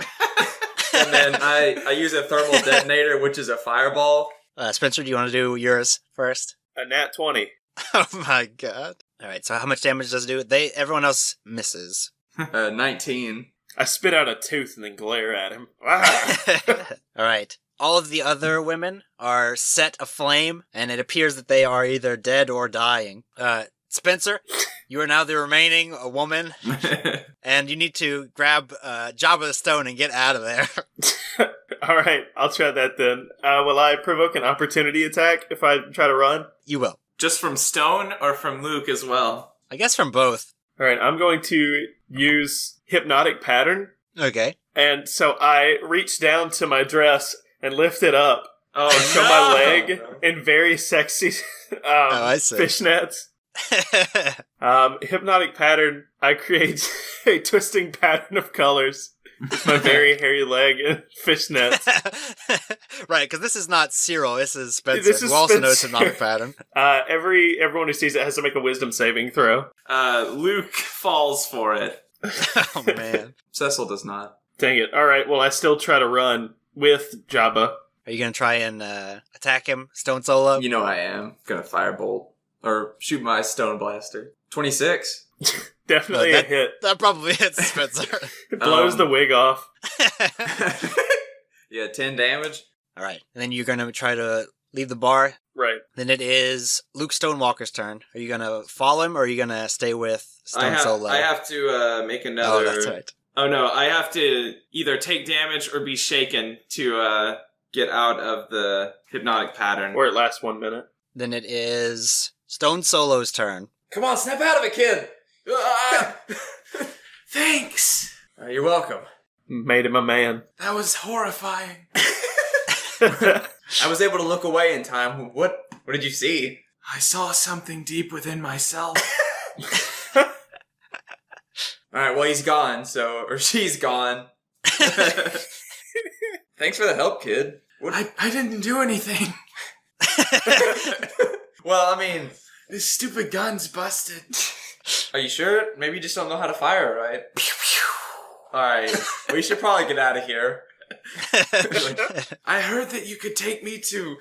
And then I use a thermal detonator, which is a fireball. Spencer, do you want to do yours first? A nat 20. Oh my god. All right, so how much damage does it do? Everyone else misses. 19. I spit out a tooth and then glare at him. Ah! All right. All of the other women are set aflame, and it appears that they are either dead or dying. Spencer, you are now the remaining woman, and you need to grab Jabba the Stone and get out of there. All right, I'll try that then. Will I provoke an opportunity attack if I try to run? You will. Just from Stone or from Luke as well? I guess from both. All right, I'm going to use Hypnotic Pattern. Okay. And so I reach down to my dress and lift it up Oh, and show my leg in very sexy I see. fishnets. Hypnotic Pattern, I create a twisting pattern of colors with my very hairy leg and fishnets. Right, because this is not Cyril, this is Spencer, This is who also knows Spencer. Hypnotic Pattern. Everyone who sees it has to make a wisdom saving throw. Luke falls for it. Oh, man. Cecil does not. Dang it. All right, well, I still try to run with Jabba. Are you going to try and attack him, Stone Solo? You know I am. Gonna firebolt. Or shoot my stone blaster. 26. Definitely a hit. That probably hits Spencer. It blows the wig off. Yeah, 10 damage. All right, and then you're going to try to leave the bar. Right. Then it is Luke Stonewalker's turn. Are you going to follow him, or are you going to stay with Stone Solo? I have to make another... Oh, that's right. Oh no, I have to either take damage or be shaken to get out of the hypnotic pattern. Or it lasts 1 minute. Then it is Stone Solo's turn. Come on, snap out of it, kid! Ah! Thanks! You're welcome. Made him a man. That was horrifying. I was able to look away in time. What did you see? I saw something deep within myself. Alright, well, he's gone, or she's gone. Thanks for the help, kid. I didn't do anything. Well, I mean... This stupid gun's busted. Are you sure? Maybe you just don't know how to fire it, right? Alright, we should probably get out of here. I heard that you could take me to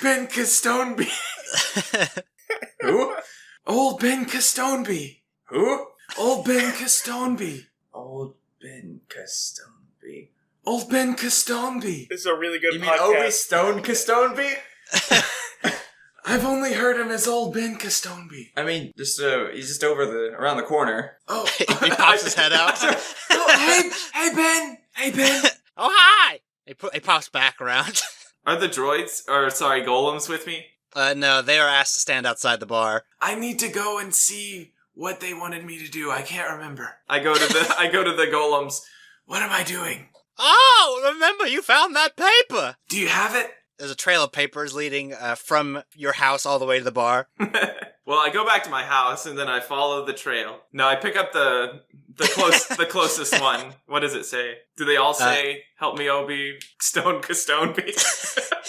Ben Castoneby. Who? Old Ben Castoneby. Who? Old Ben Castoneby. Old Ben Castoneby. Old Ben Castoneby. This is a really good You mean podcast. Obi Stone Castoneby? I've only heard him as Old Ben Castoneby. I mean, he's just around the corner. Oh, He pops his head out. oh, hey Ben. Hey Ben. Oh, hi! He pops back around. Are the golems with me? No, they are asked to stand outside the bar. I need to go and see what they wanted me to do. I can't remember. I go to the golems. What am I doing? Oh, remember, you found that paper! Do you have it? There's a trail of papers leading from your house all the way to the bar. Well, I go back to my house and then I follow the trail. No, I pick up the closest one. What does it say? Do they all say, help me, Obi, Stone Castoneby?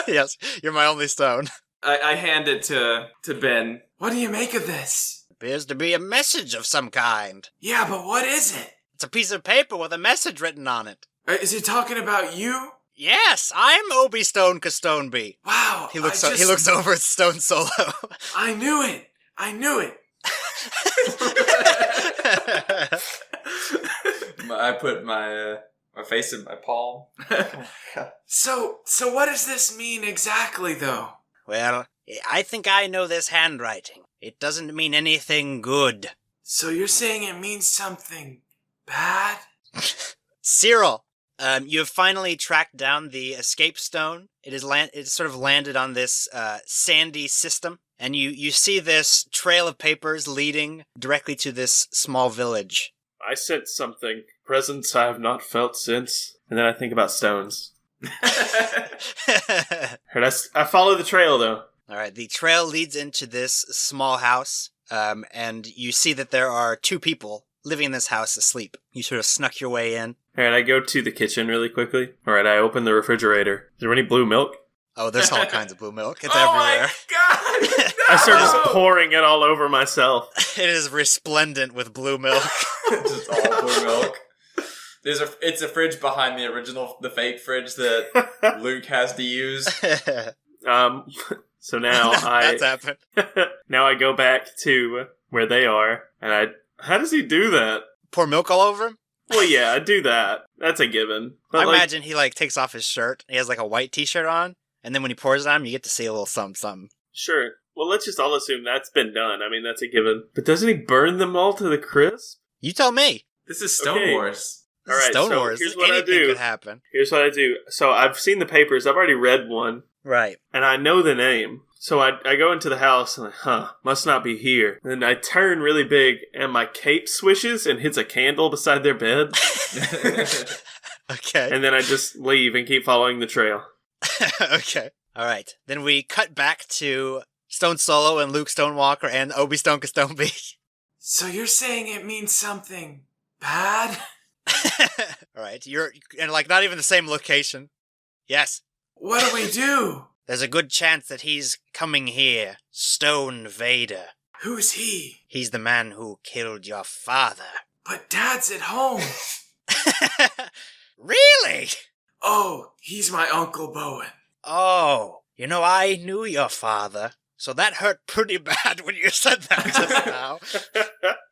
Yes, you're my only stone. I hand it to Ben. What do you make of this? Appears to be a message of some kind. Yeah, but what is it? It's a piece of paper with a message written on it. Is it talking about you? Yes, I'm Obi Stone Castoneby. Wow. He looks over at Stone Solo. I knew it. I knew it. I put my face in my palm. So what does this mean exactly, though? Well, I think I know this handwriting. It doesn't mean anything good. So you're saying it means something bad? Cyril, you have finally tracked down the escape stone. It sort of landed on this sandy system, and you see this trail of papers leading directly to this small village. I sense something. Presence I have not felt since. And then I think about stones. I follow the trail, though. All right, the trail leads into this small house. and you see that there are 2 people living in this house asleep. You sort of snuck your way in. Alright, I go to the kitchen really quickly. Alright, I open the refrigerator. Is there any blue milk? Oh, there's all kinds of blue milk. It's Oh everywhere. my god! I start just No! pouring it all over myself. It is resplendent with blue milk. Just all blue milk. It's a fridge behind the fake fridge that Luke has to use. So now That's happened. now I go back to where they are, and how does he do that? Pour milk all over him? Well, yeah, I do that. That's a given. But I imagine he takes off his shirt. He has a white t-shirt on, and then when he pours it on him, you get to see a little something. Sure. Well, let's just all assume that's been done. I mean, that's a given. But doesn't he burn them all to the crisp? You tell me. This is Stone Okay. Wars. All right, Stone so Wars. here's what I Anything do. could happen. Here's what I do. So I've seen the papers. I've already read one, Right. and I know the name. So I go into the house, and must not be here. And then I turn really big, and my cape swishes and hits a candle beside their bed. Okay. And then I just leave and keep following the trail. Okay. All right. Then we cut back to Stone Solo and Luke Stonewalker and Obi Stone Kastombi. So you're saying it means something bad? All right. You're in not even the same location. Yes. What do we do? There's a good chance that he's coming here. Stone Vader. Who's he? He's the man who killed your father. But Dad's at home. Really? Oh, he's my Uncle Bowen. Oh, I knew your father, so that hurt pretty bad when you said that just now.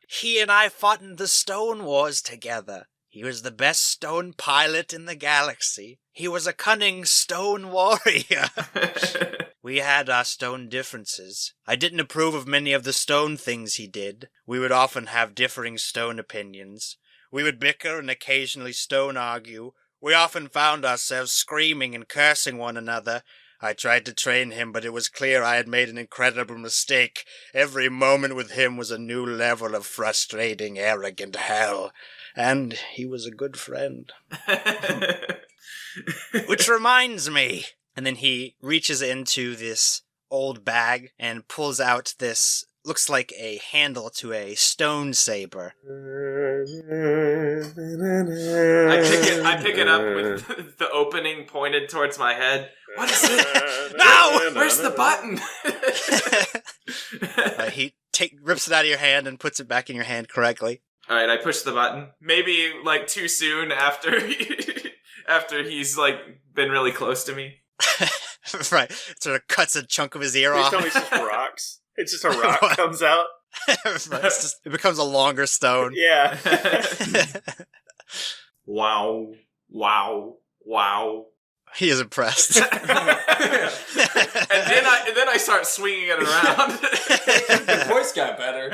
He and I fought in the Stone Wars together. He was the best stone pilot in the galaxy. He was a cunning stone warrior. We had our stone differences. I didn't approve of many of the stone things he did. We would often have differing stone opinions. We would bicker and occasionally stone argue. We often found ourselves screaming and cursing one another. I tried to train him, but it was clear I had made an incredible mistake. Every moment with him was a new level of frustrating, arrogant hell. And he was a good friend. Which reminds me. And then he reaches into this old bag and pulls out this, looks like a handle to a stone saber. I pick it up with the opening pointed towards my head. What is it? No! Where's the button? He rips it out of your hand and puts it back in your hand correctly. All right, I push the button. Maybe too soon after after he's been really close to me. Right. Sort of cuts a chunk of his ear Please off. tell me it's just rocks. It's just a rock comes out. Right, it becomes a longer stone. Yeah. Wow. Wow. Wow. He is impressed. And then I start swinging it around. Your voice got better.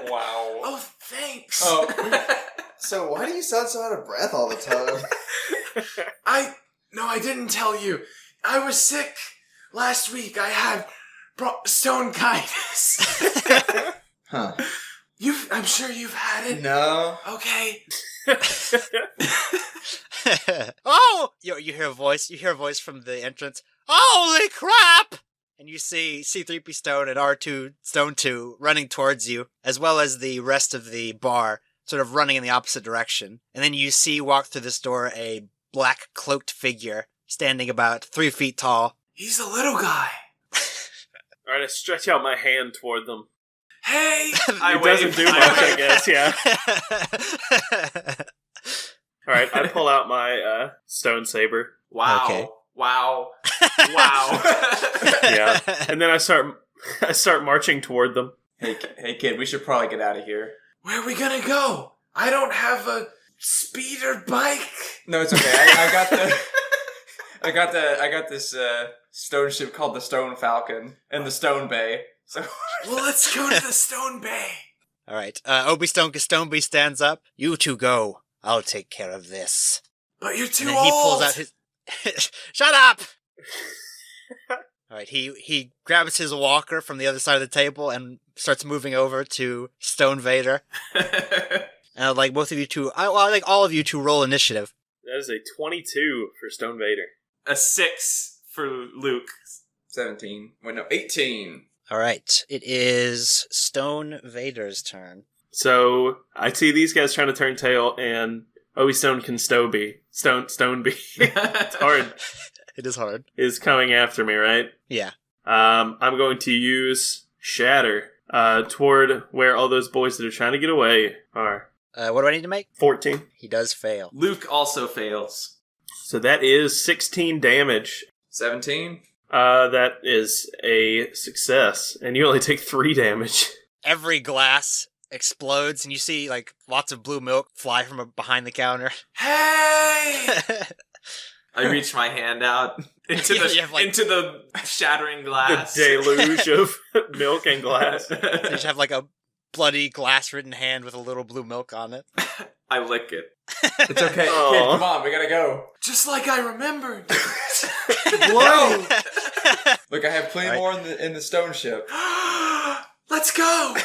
Wow. Oh, thanks. Oh. So why do you sound so out of breath all the time? I didn't tell you. I was sick last week. I had stone kindness. Huh. I'm sure you've had it. No. Okay. Oh! You hear a voice. You hear a voice from the entrance. Holy crap! And you see C-3PO Stone and R2 Stone 2 running towards you, as well as the rest of the bar, sort of running in the opposite direction. And then you see walk through this door a black cloaked figure, standing about 3 feet tall. He's a little guy. All right, I stretch out my hand toward them. Hey! It doesn't do much, I guess, yeah. All right, I pull out my stone saber. Wow. Okay. Wow. Wow. Yeah. And then I start marching toward them. Hey kid, we should probably get out of here. Where are we gonna go? I don't have a speeder bike. No, it's okay. I got this stone ship called the Stone Falcon in the Stone Bay. So Well, let's go to the Stone Bay. All right. Obi Stone Kastombi stands up. You two go. I'll take care of this. But you're too And then old. he pulls out his... Shut up! All right, he grabs his walker from the other side of the table and starts moving over to Stone Vader. And I'd like both of you to... I'd like all of you to roll initiative. That is a 22 for Stone Vader. A 6 for Luke. 17. Wait, no, 18. All right. It is Stone Vader's turn. So I see these guys trying to turn tail, and Obi Stone can Stoneby. Stoneby. It's hard. It is hard. Is coming after me, right? Yeah. I'm going to use Shatter toward where all those boys that are trying to get away are. What do I need to make? 14. He does fail. Luke also fails. So that is 16 damage. 17. That is a success, and you only take 3 damage. Every glass explodes, and you see like lots of blue milk fly from behind the counter. Hey! I reach my hand out into into the shattering glass. The deluge of milk and glass. You just have like a bloody glass-ridden hand with a little blue milk on it. I lick it. It's okay. Kid, come on, we gotta go. Just like I remembered. Whoa! Look, I have plenty more in the stone ship. Let's go!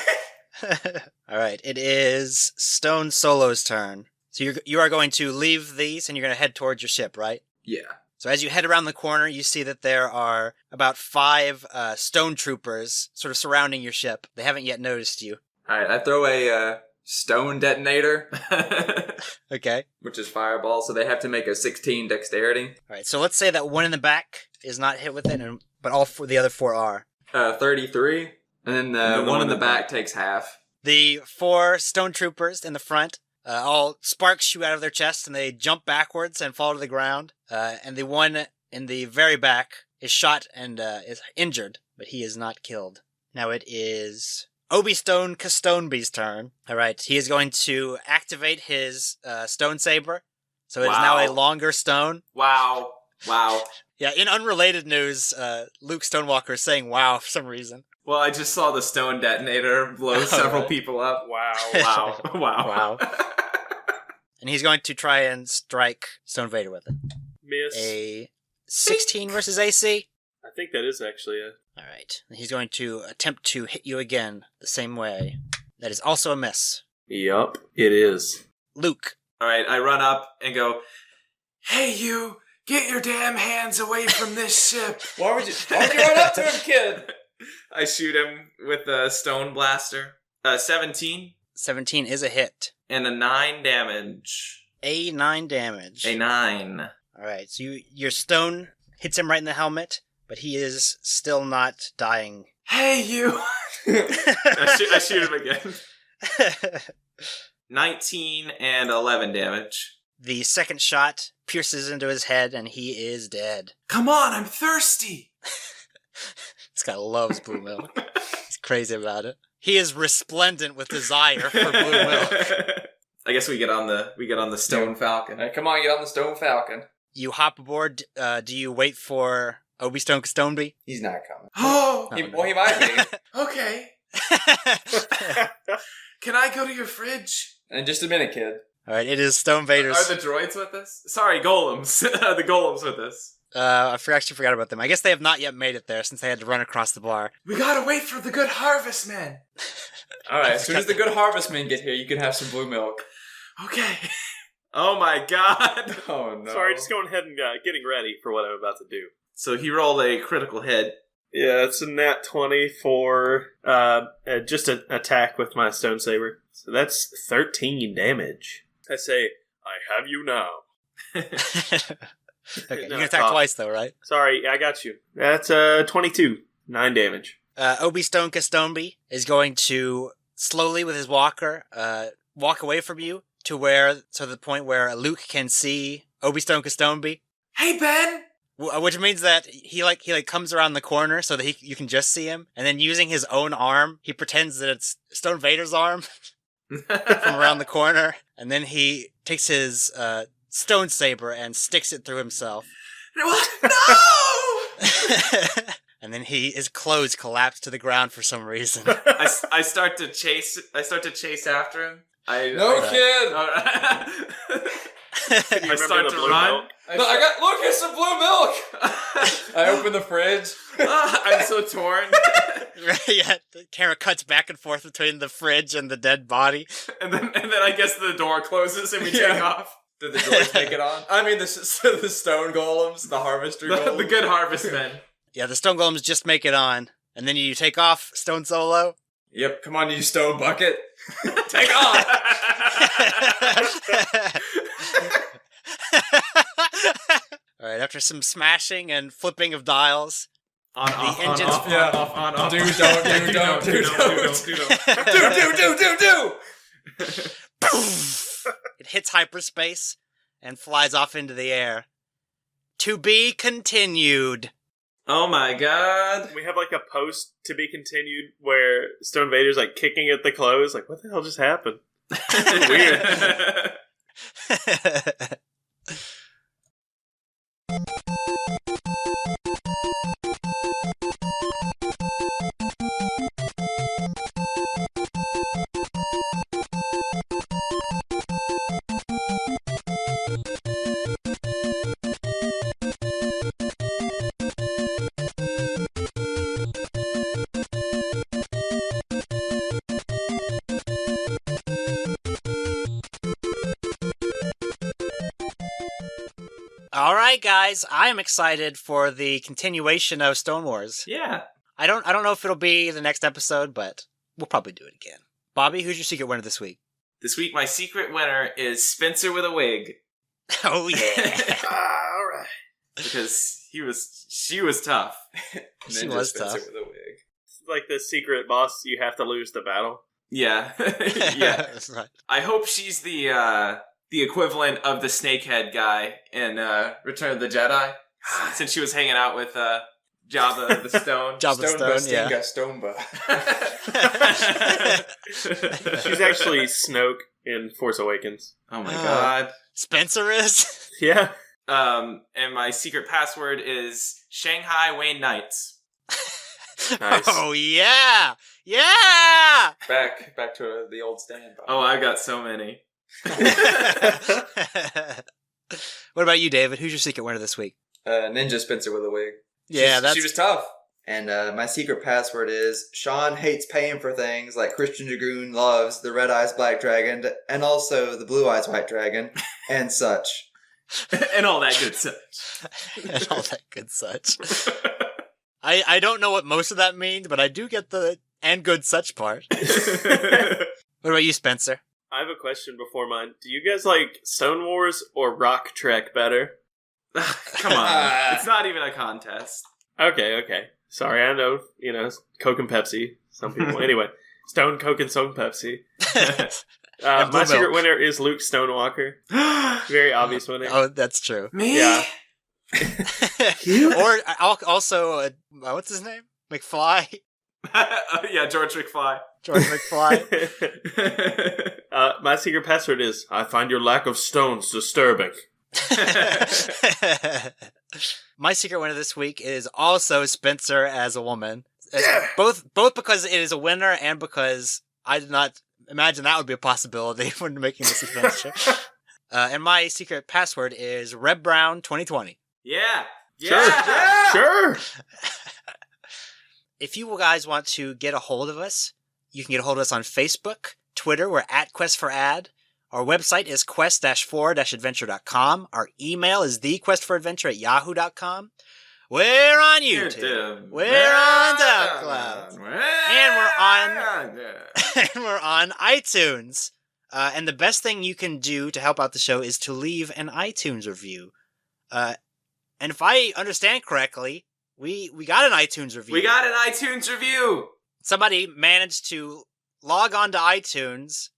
All right, it is Stone Solo's turn. So you are going to leave these and you're going to head towards your ship, right? Yeah. So as you head around the corner, you see that there are about 5 stone troopers sort of surrounding your ship. They haven't yet noticed you. Alright, I throw a stone detonator, Okay. which is fireball, so they have to make a 16 dexterity. All right, so let's say that one in the back is not hit with it, but the other 4 are. 33, and then the one in the back takes half. The 4 stone troopers in the front, all sparks shoot out of their chests, and they jump backwards and fall to the ground. And the one in the very back is shot and is injured, but he is not killed. Now it is Obi Stone Castoneby's turn. All right, he is going to activate his stone saber, so it is now a longer stone. Wow. Yeah, in unrelated news, Luke Stonewalker is saying wow for some reason. Well, I just saw the stone detonator blow several people up. Wow. And he's going to try and strike Stone Vader with it. Miss. A 16 versus AC? I think that is actually it. Alright. He's going to attempt to hit you again the same way. That is also a miss. Yup, it is. Luke. Alright, I run up and go, "Hey, you! Get your damn hands away from this ship!" Why would you run up to him, kid? I shoot him with a stone blaster. 17. 17 is a hit. And a 9 damage. A 9 damage. A 9. Alright, so your stone hits him right in the helmet, but he is still not dying. Hey, you! I shoot him again. 19 and 11 damage. The second shot pierces into his head, and he is dead. Come on, I'm thirsty! This guy loves blue milk. He's crazy about it. He is resplendent with desire for blue milk. I guess we get on the Stone Falcon. Right, come on, get on the Stone Falcon. You hop aboard. Do you wait for Obi Stone Castoneby? He's not coming. Oh! He might be. Okay. Can I go to your fridge? In just a minute, kid. Alright, it is Stone Vader's. Are the droids with us? Sorry, golems. Are the golems with us? I actually forgot about them. I guess they have not yet made it there since they had to run across the bar. We gotta wait for the good harvest men. Alright, as soon as the good harvestmen get here, you can have some blue milk. Okay. Oh my god. Oh no. Sorry, just going ahead and getting ready for what I'm about to do. So he rolled a critical hit. Yeah, it's a nat 20 for just an attack with my stone saber. So that's 13 damage. I say, I have you now. Okay, you can attack twice though, right? Sorry, I got you. That's 22. 9 damage. Obi Stone Castoneby is going to slowly with his walker walk away from you to the point where Luke can see Obi Stone Castoneby. Hey, Ben! Which means that he comes around the corner so that you can just see him, and then using his own arm, he pretends that it's Stone Vader's arm from around the corner, and then he takes his stone saber and sticks it through himself. What? No! And then his clothes collapse to the ground for some reason. I start to chase after him. Kid! I start to run. Look, here's some blue milk! I open the fridge. I'm so torn. Yeah, the camera cuts back and forth between the fridge and the dead body. And then I guess the door closes and we take off. Did the droids make it on? I mean, the stone golems, the harvester golems. The good harvest men. Yeah, the stone golems just make it on, And then you take off Stone Solo. Yep, come on, you stone bucket. Take off! All right, after some smashing and flipping of dials, On, off, on, engine's- off, Yeah. on, off, on, off. Do, don't, do, don't, do, don't. poof, it hits hyperspace and flies off into the air. To be continued. Oh my god. We have like a post to be continued where Stone Vader's like kicking at the clothes. Like, what the hell just happened? Weird. All right, guys, I am excited for the continuation of Stone Wars. Yeah. I don't know if it'll be the next episode, but we'll probably do it again. Bobby, who's your secret winner this week? This week, my secret winner is Spencer with a wig. Oh yeah, All right. Because she was tough. She Ninja was Spencer tough. with a wig. It's like the secret boss. You have to lose the battle. Yeah. Yeah. That's right. I hope she's the equivalent of the snakehead guy in Return of the Jedi. Since she was hanging out with Jabba the Stone. Jabba Stone, yeah. Stoneba. She's actually Snoke in Force Awakens. Oh my Oh. god. Spencer is. Yeah. And my secret password is Shanghai Wayne Knights. Nice. Oh yeah, yeah. Back to the old standby. Oh, I've got so many. What about you, David? Who's your secret winner this week? Ninja Spencer with a wig. Yeah, She was tough. And my secret password is Sean hates paying for things like Christian Dragoon loves the Red Eyes Black Dragon and also the Blue Eyes White Dragon and such. And all that good stuff. and all that good such. I don't know what most of that means, but I do get the and good such part. What about you, Spencer? I have a question before mine. Do you guys like Stone Wars or Rock Trek better? Come on. It's not even a contest. Okay. Sorry, I know, Coke and Pepsi. Some people. Anyway, Stone, Coke, and Stone Pepsi. And Blue My secret Milk. winner is Luke Stonewalker. Very obvious winner. Oh, that's true. Me? Yeah. Or also, what's his name? McFly? Yeah, George McFly. George McFly. My secret password is I find your lack of stones disturbing. My secret winner this week is also Spencer as a woman. Both because it is a winner and because I did not imagine that would be a possibility when making this adventure. And my secret password is Reb Brown 2020. Yeah. Sure. If you guys want to get a hold of us, you can get a hold of us on Facebook, Twitter, we're at Quest4Ad. Our website is quest-for-adventure.com. Our email is thequestforadventure@yahoo.com. We're on YouTube. We're on SoundCloud. And we're on iTunes. And the best thing you can do to help out the show is to leave an iTunes review. And if I understand correctly, we got an iTunes review. We got an iTunes review. Somebody managed to log on to iTunes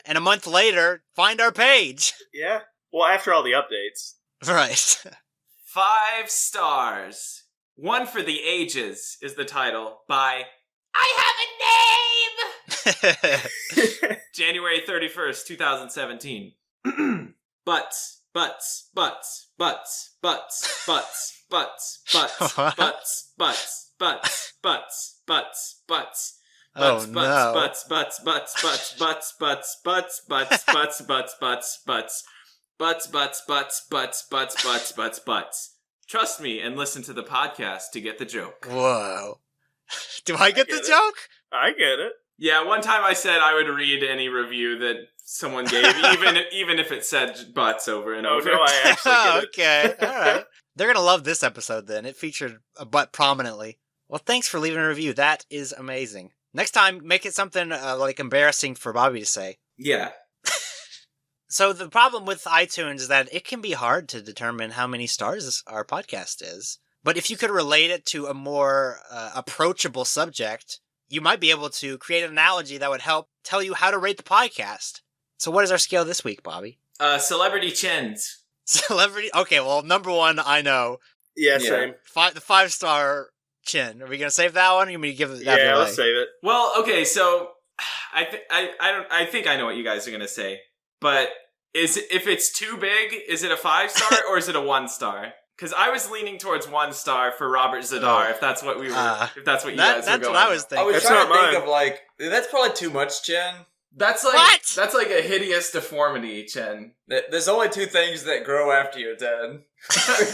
and a month later find our page. Yeah. Well, after all the updates. Right. 5 stars. One for the Ages is the title by I Have a Name! January 31st, 2017. Butts. Oh no. Butts. Trust me and listen to the podcast to get the joke. Whoa. Do I get the get it. joke? I get it. Yeah, one time I said I would read any review that someone gave, even if it said butts over and Oh, over. no, I actually get it. Okay, alright. They're gonna love this episode then. It featured a butt prominently. Well, thanks for leaving a review. That is amazing. Next time, make it something like embarrassing for Bobby to say. Yeah. So the problem with iTunes is that it can be hard to determine how many stars our podcast is. But if you could relate it to a more approachable subject, you might be able to create an analogy that would help tell you how to rate the podcast. So what is our scale this week, Bobby? Celebrity chins. Celebrity? Okay, well, number one, I know. Yeah, same. The 5-star chin. Are we going to save that one? Or you mean give that Yeah, away? let's save it. Well, okay, so I think I know what you guys are gonna say, but if it's too big, is it a 5-star or is it a 1-star? Because I was leaning towards 1-star for Robert Zadar. If that's what we were, if that's what you guys were going. That's what I was thinking. I was That's trying to not think mine. of like that's probably too much chin. That's like What? That's like a hideous deformity, Chen. There's only two things that grow after you're dead: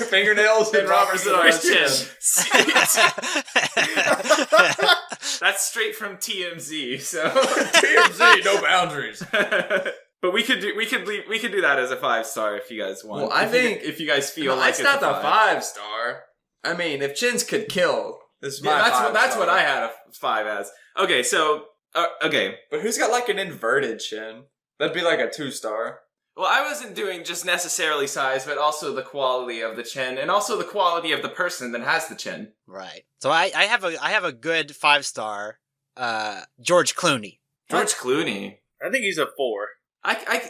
fingernails and And Robert Zadar's chin. chin. That's straight from TMZ. So TMZ, no boundaries. But we could do that as a 5-star if you guys want. Well, I think if you guys feel no, like it's it's not a the 5. 5-star. I mean, if chins could kill, this is my Yeah, that's 5-star. what I had a 5 as. Okay, so okay. But who's got like an inverted chin? That'd be like a 2-star. Well, I wasn't doing just necessarily size, but also the quality of the chin, and also the quality of the person that has the chin. Right. So I have a good 5-star. George Clooney. George Clooney. I think he's a 4.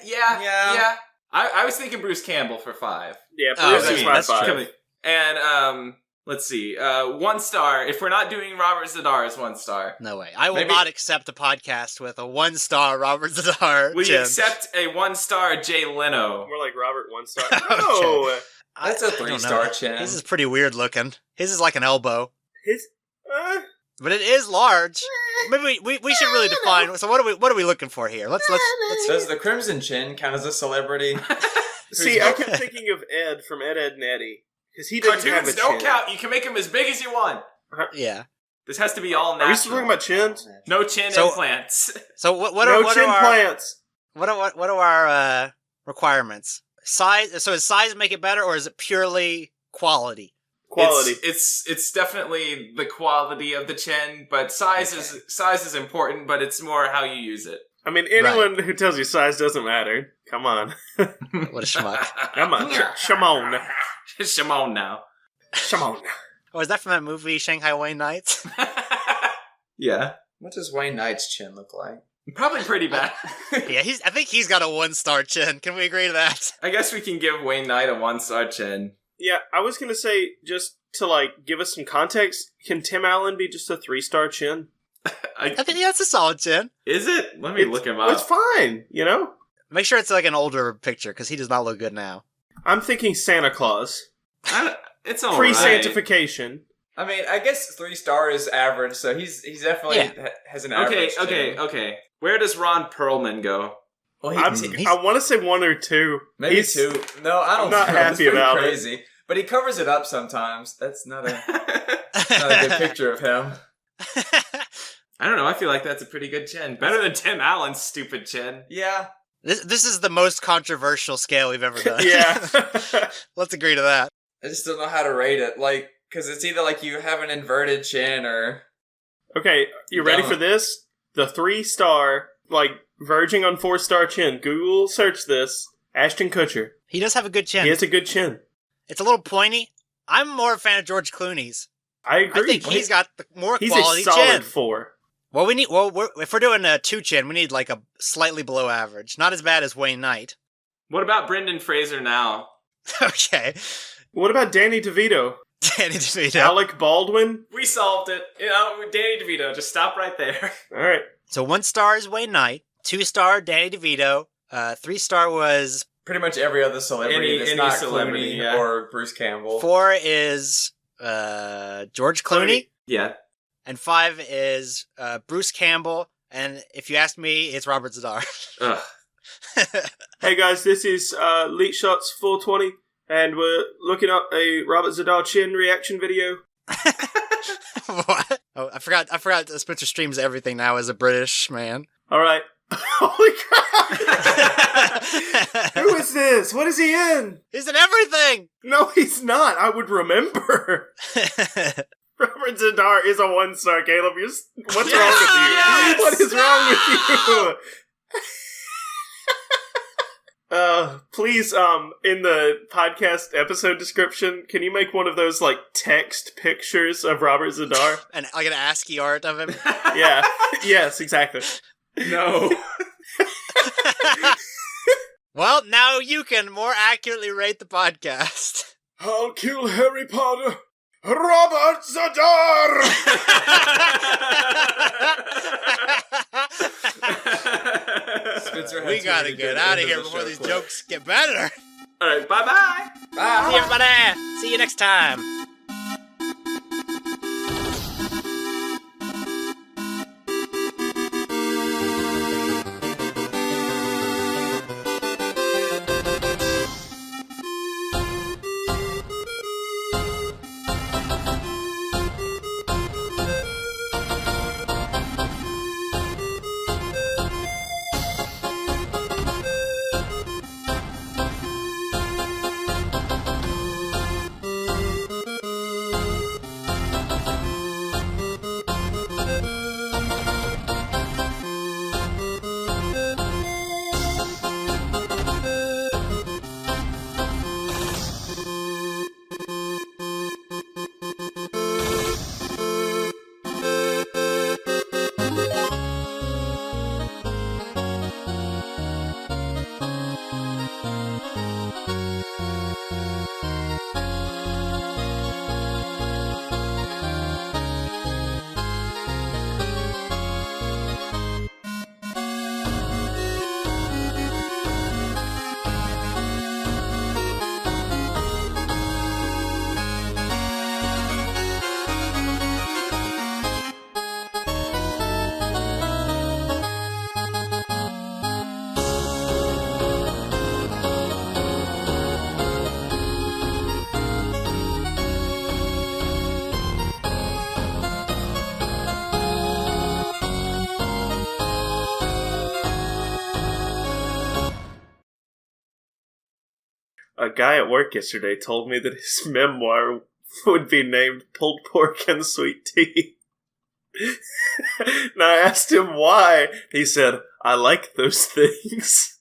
Yeah. I was thinking Bruce Campbell for 5. Yeah, Oh, Bruce I is mean, my that's 5. true. And let's see, 1-star. If we're not doing Robert Zadar as 1-star, No way. I will Maybe- not accept a podcast with a 1-star Robert Zadar we chin. accept a 1-star Jay Leno. More like Robert 1-star. Okay. No! That's a I don't know. 3-star chin. His is pretty weird looking. His is like an elbow. His... But it is large. Maybe we should really define. So what are we looking for here? Let's Does the crimson chin count as a celebrity? See, I kept thinking of Ed from Ed, Ed, and Eddie. Because he doesn't have a Cartoons chin. don't count. You can make them as big as you want. yeah. This has to be all Are we still talking natural. about chins? No chin So- implants. So what No are chin our plants. what are our requirements? Size. So does size make it better, or is it purely quality? Quality. It's definitely the quality of the chin, but size is important, but it's more how you use it. I mean, anyone who tells you size doesn't matter. Come on. What a schmuck. Come on. Shimon. Shimon now. Shimon. Oh, is that from that movie Shanghai Wayne Nights? Yeah. What does Wayne Knight's chin look like? Probably pretty bad. Yeah, I think he's got a 1-star chin. Can we agree to that? I guess we can give Wayne Knight a 1-star chin. Yeah, I was going to say, just to, like, give us some context, can Tim Allen be just a 3-star chin? I think that's a solid chin. Is it? Let me look him up. It's fine, you know? Make sure it's like an older picture, because he does not look good now. I'm thinking Santa Claus. It's all right. Pre-Santification. I mean, I guess 3-star is average, so he's definitely has an average. Okay. Where does Ron Perlman go? Well, I want to say 1 or 2. maybe He's- 2. No, I don't. I'm not know. happy It's pretty about it. crazy. But he covers it up sometimes. That's not a good picture of him. I don't know. I feel like that's a pretty good chin. Better than Tim Allen's stupid chin. Yeah. This is the most controversial scale we've ever done. Yeah. Let's agree to that. I just don't know how to rate it. Like, because it's either like you have an inverted chin or... Okay, you ready Don't. for this? The 3-star, like, verging on 4-star chin. Google search this. Ashton Kutcher. He does have a good chin. He has a good chin. It's a little pointy. I'm more a fan of George Clooney's. I agree. I think he's got the more He's quality a solid chin. 4. Well, if we're doing a 2 chin, we need like a slightly below average. Not as bad as Wayne Knight. What about Brendan Fraser now? Okay. What about Danny DeVito? Danny DeVito. Alec Baldwin? We solved it. You know, Danny DeVito. Just stop right there. All right. So 1-star is Wayne Knight. 2-star Danny DeVito. 3-star was... Pretty much every other celebrity that's Any not celebrity, Clooney yeah. or Bruce Campbell. 4 is George Clooney. Yeah. And 5 is Bruce Campbell. And if you ask me, it's Robert Zadar. Ugh. Hey guys, this is Leak Shots 420, and we're looking up a Robert Zadar chin reaction video. What? Oh, I forgot that Spencer streams everything now as a British man. All right. Holy crap! Who is this? What is he in? He's in everything! No, he's not. I would remember. Robert Zadar is a 1-star, Caleb. What's wrong with you? Yes! What is wrong with you? Please, in the podcast episode description, can you make one of those, like, text pictures of Robert Zadar? And like an ASCII art of him? Yeah. Yes, exactly. No. Well, now you can more accurately rate the podcast. I'll kill Harry Potter. Robert Zadar! We gotta get out of here before these jokes get better. All right, bye-bye. Bye. See everybody. See you next time. A guy at work yesterday told me that his memoir would be named Pulled Pork and Sweet Tea. And I asked him why. He said, I like those things.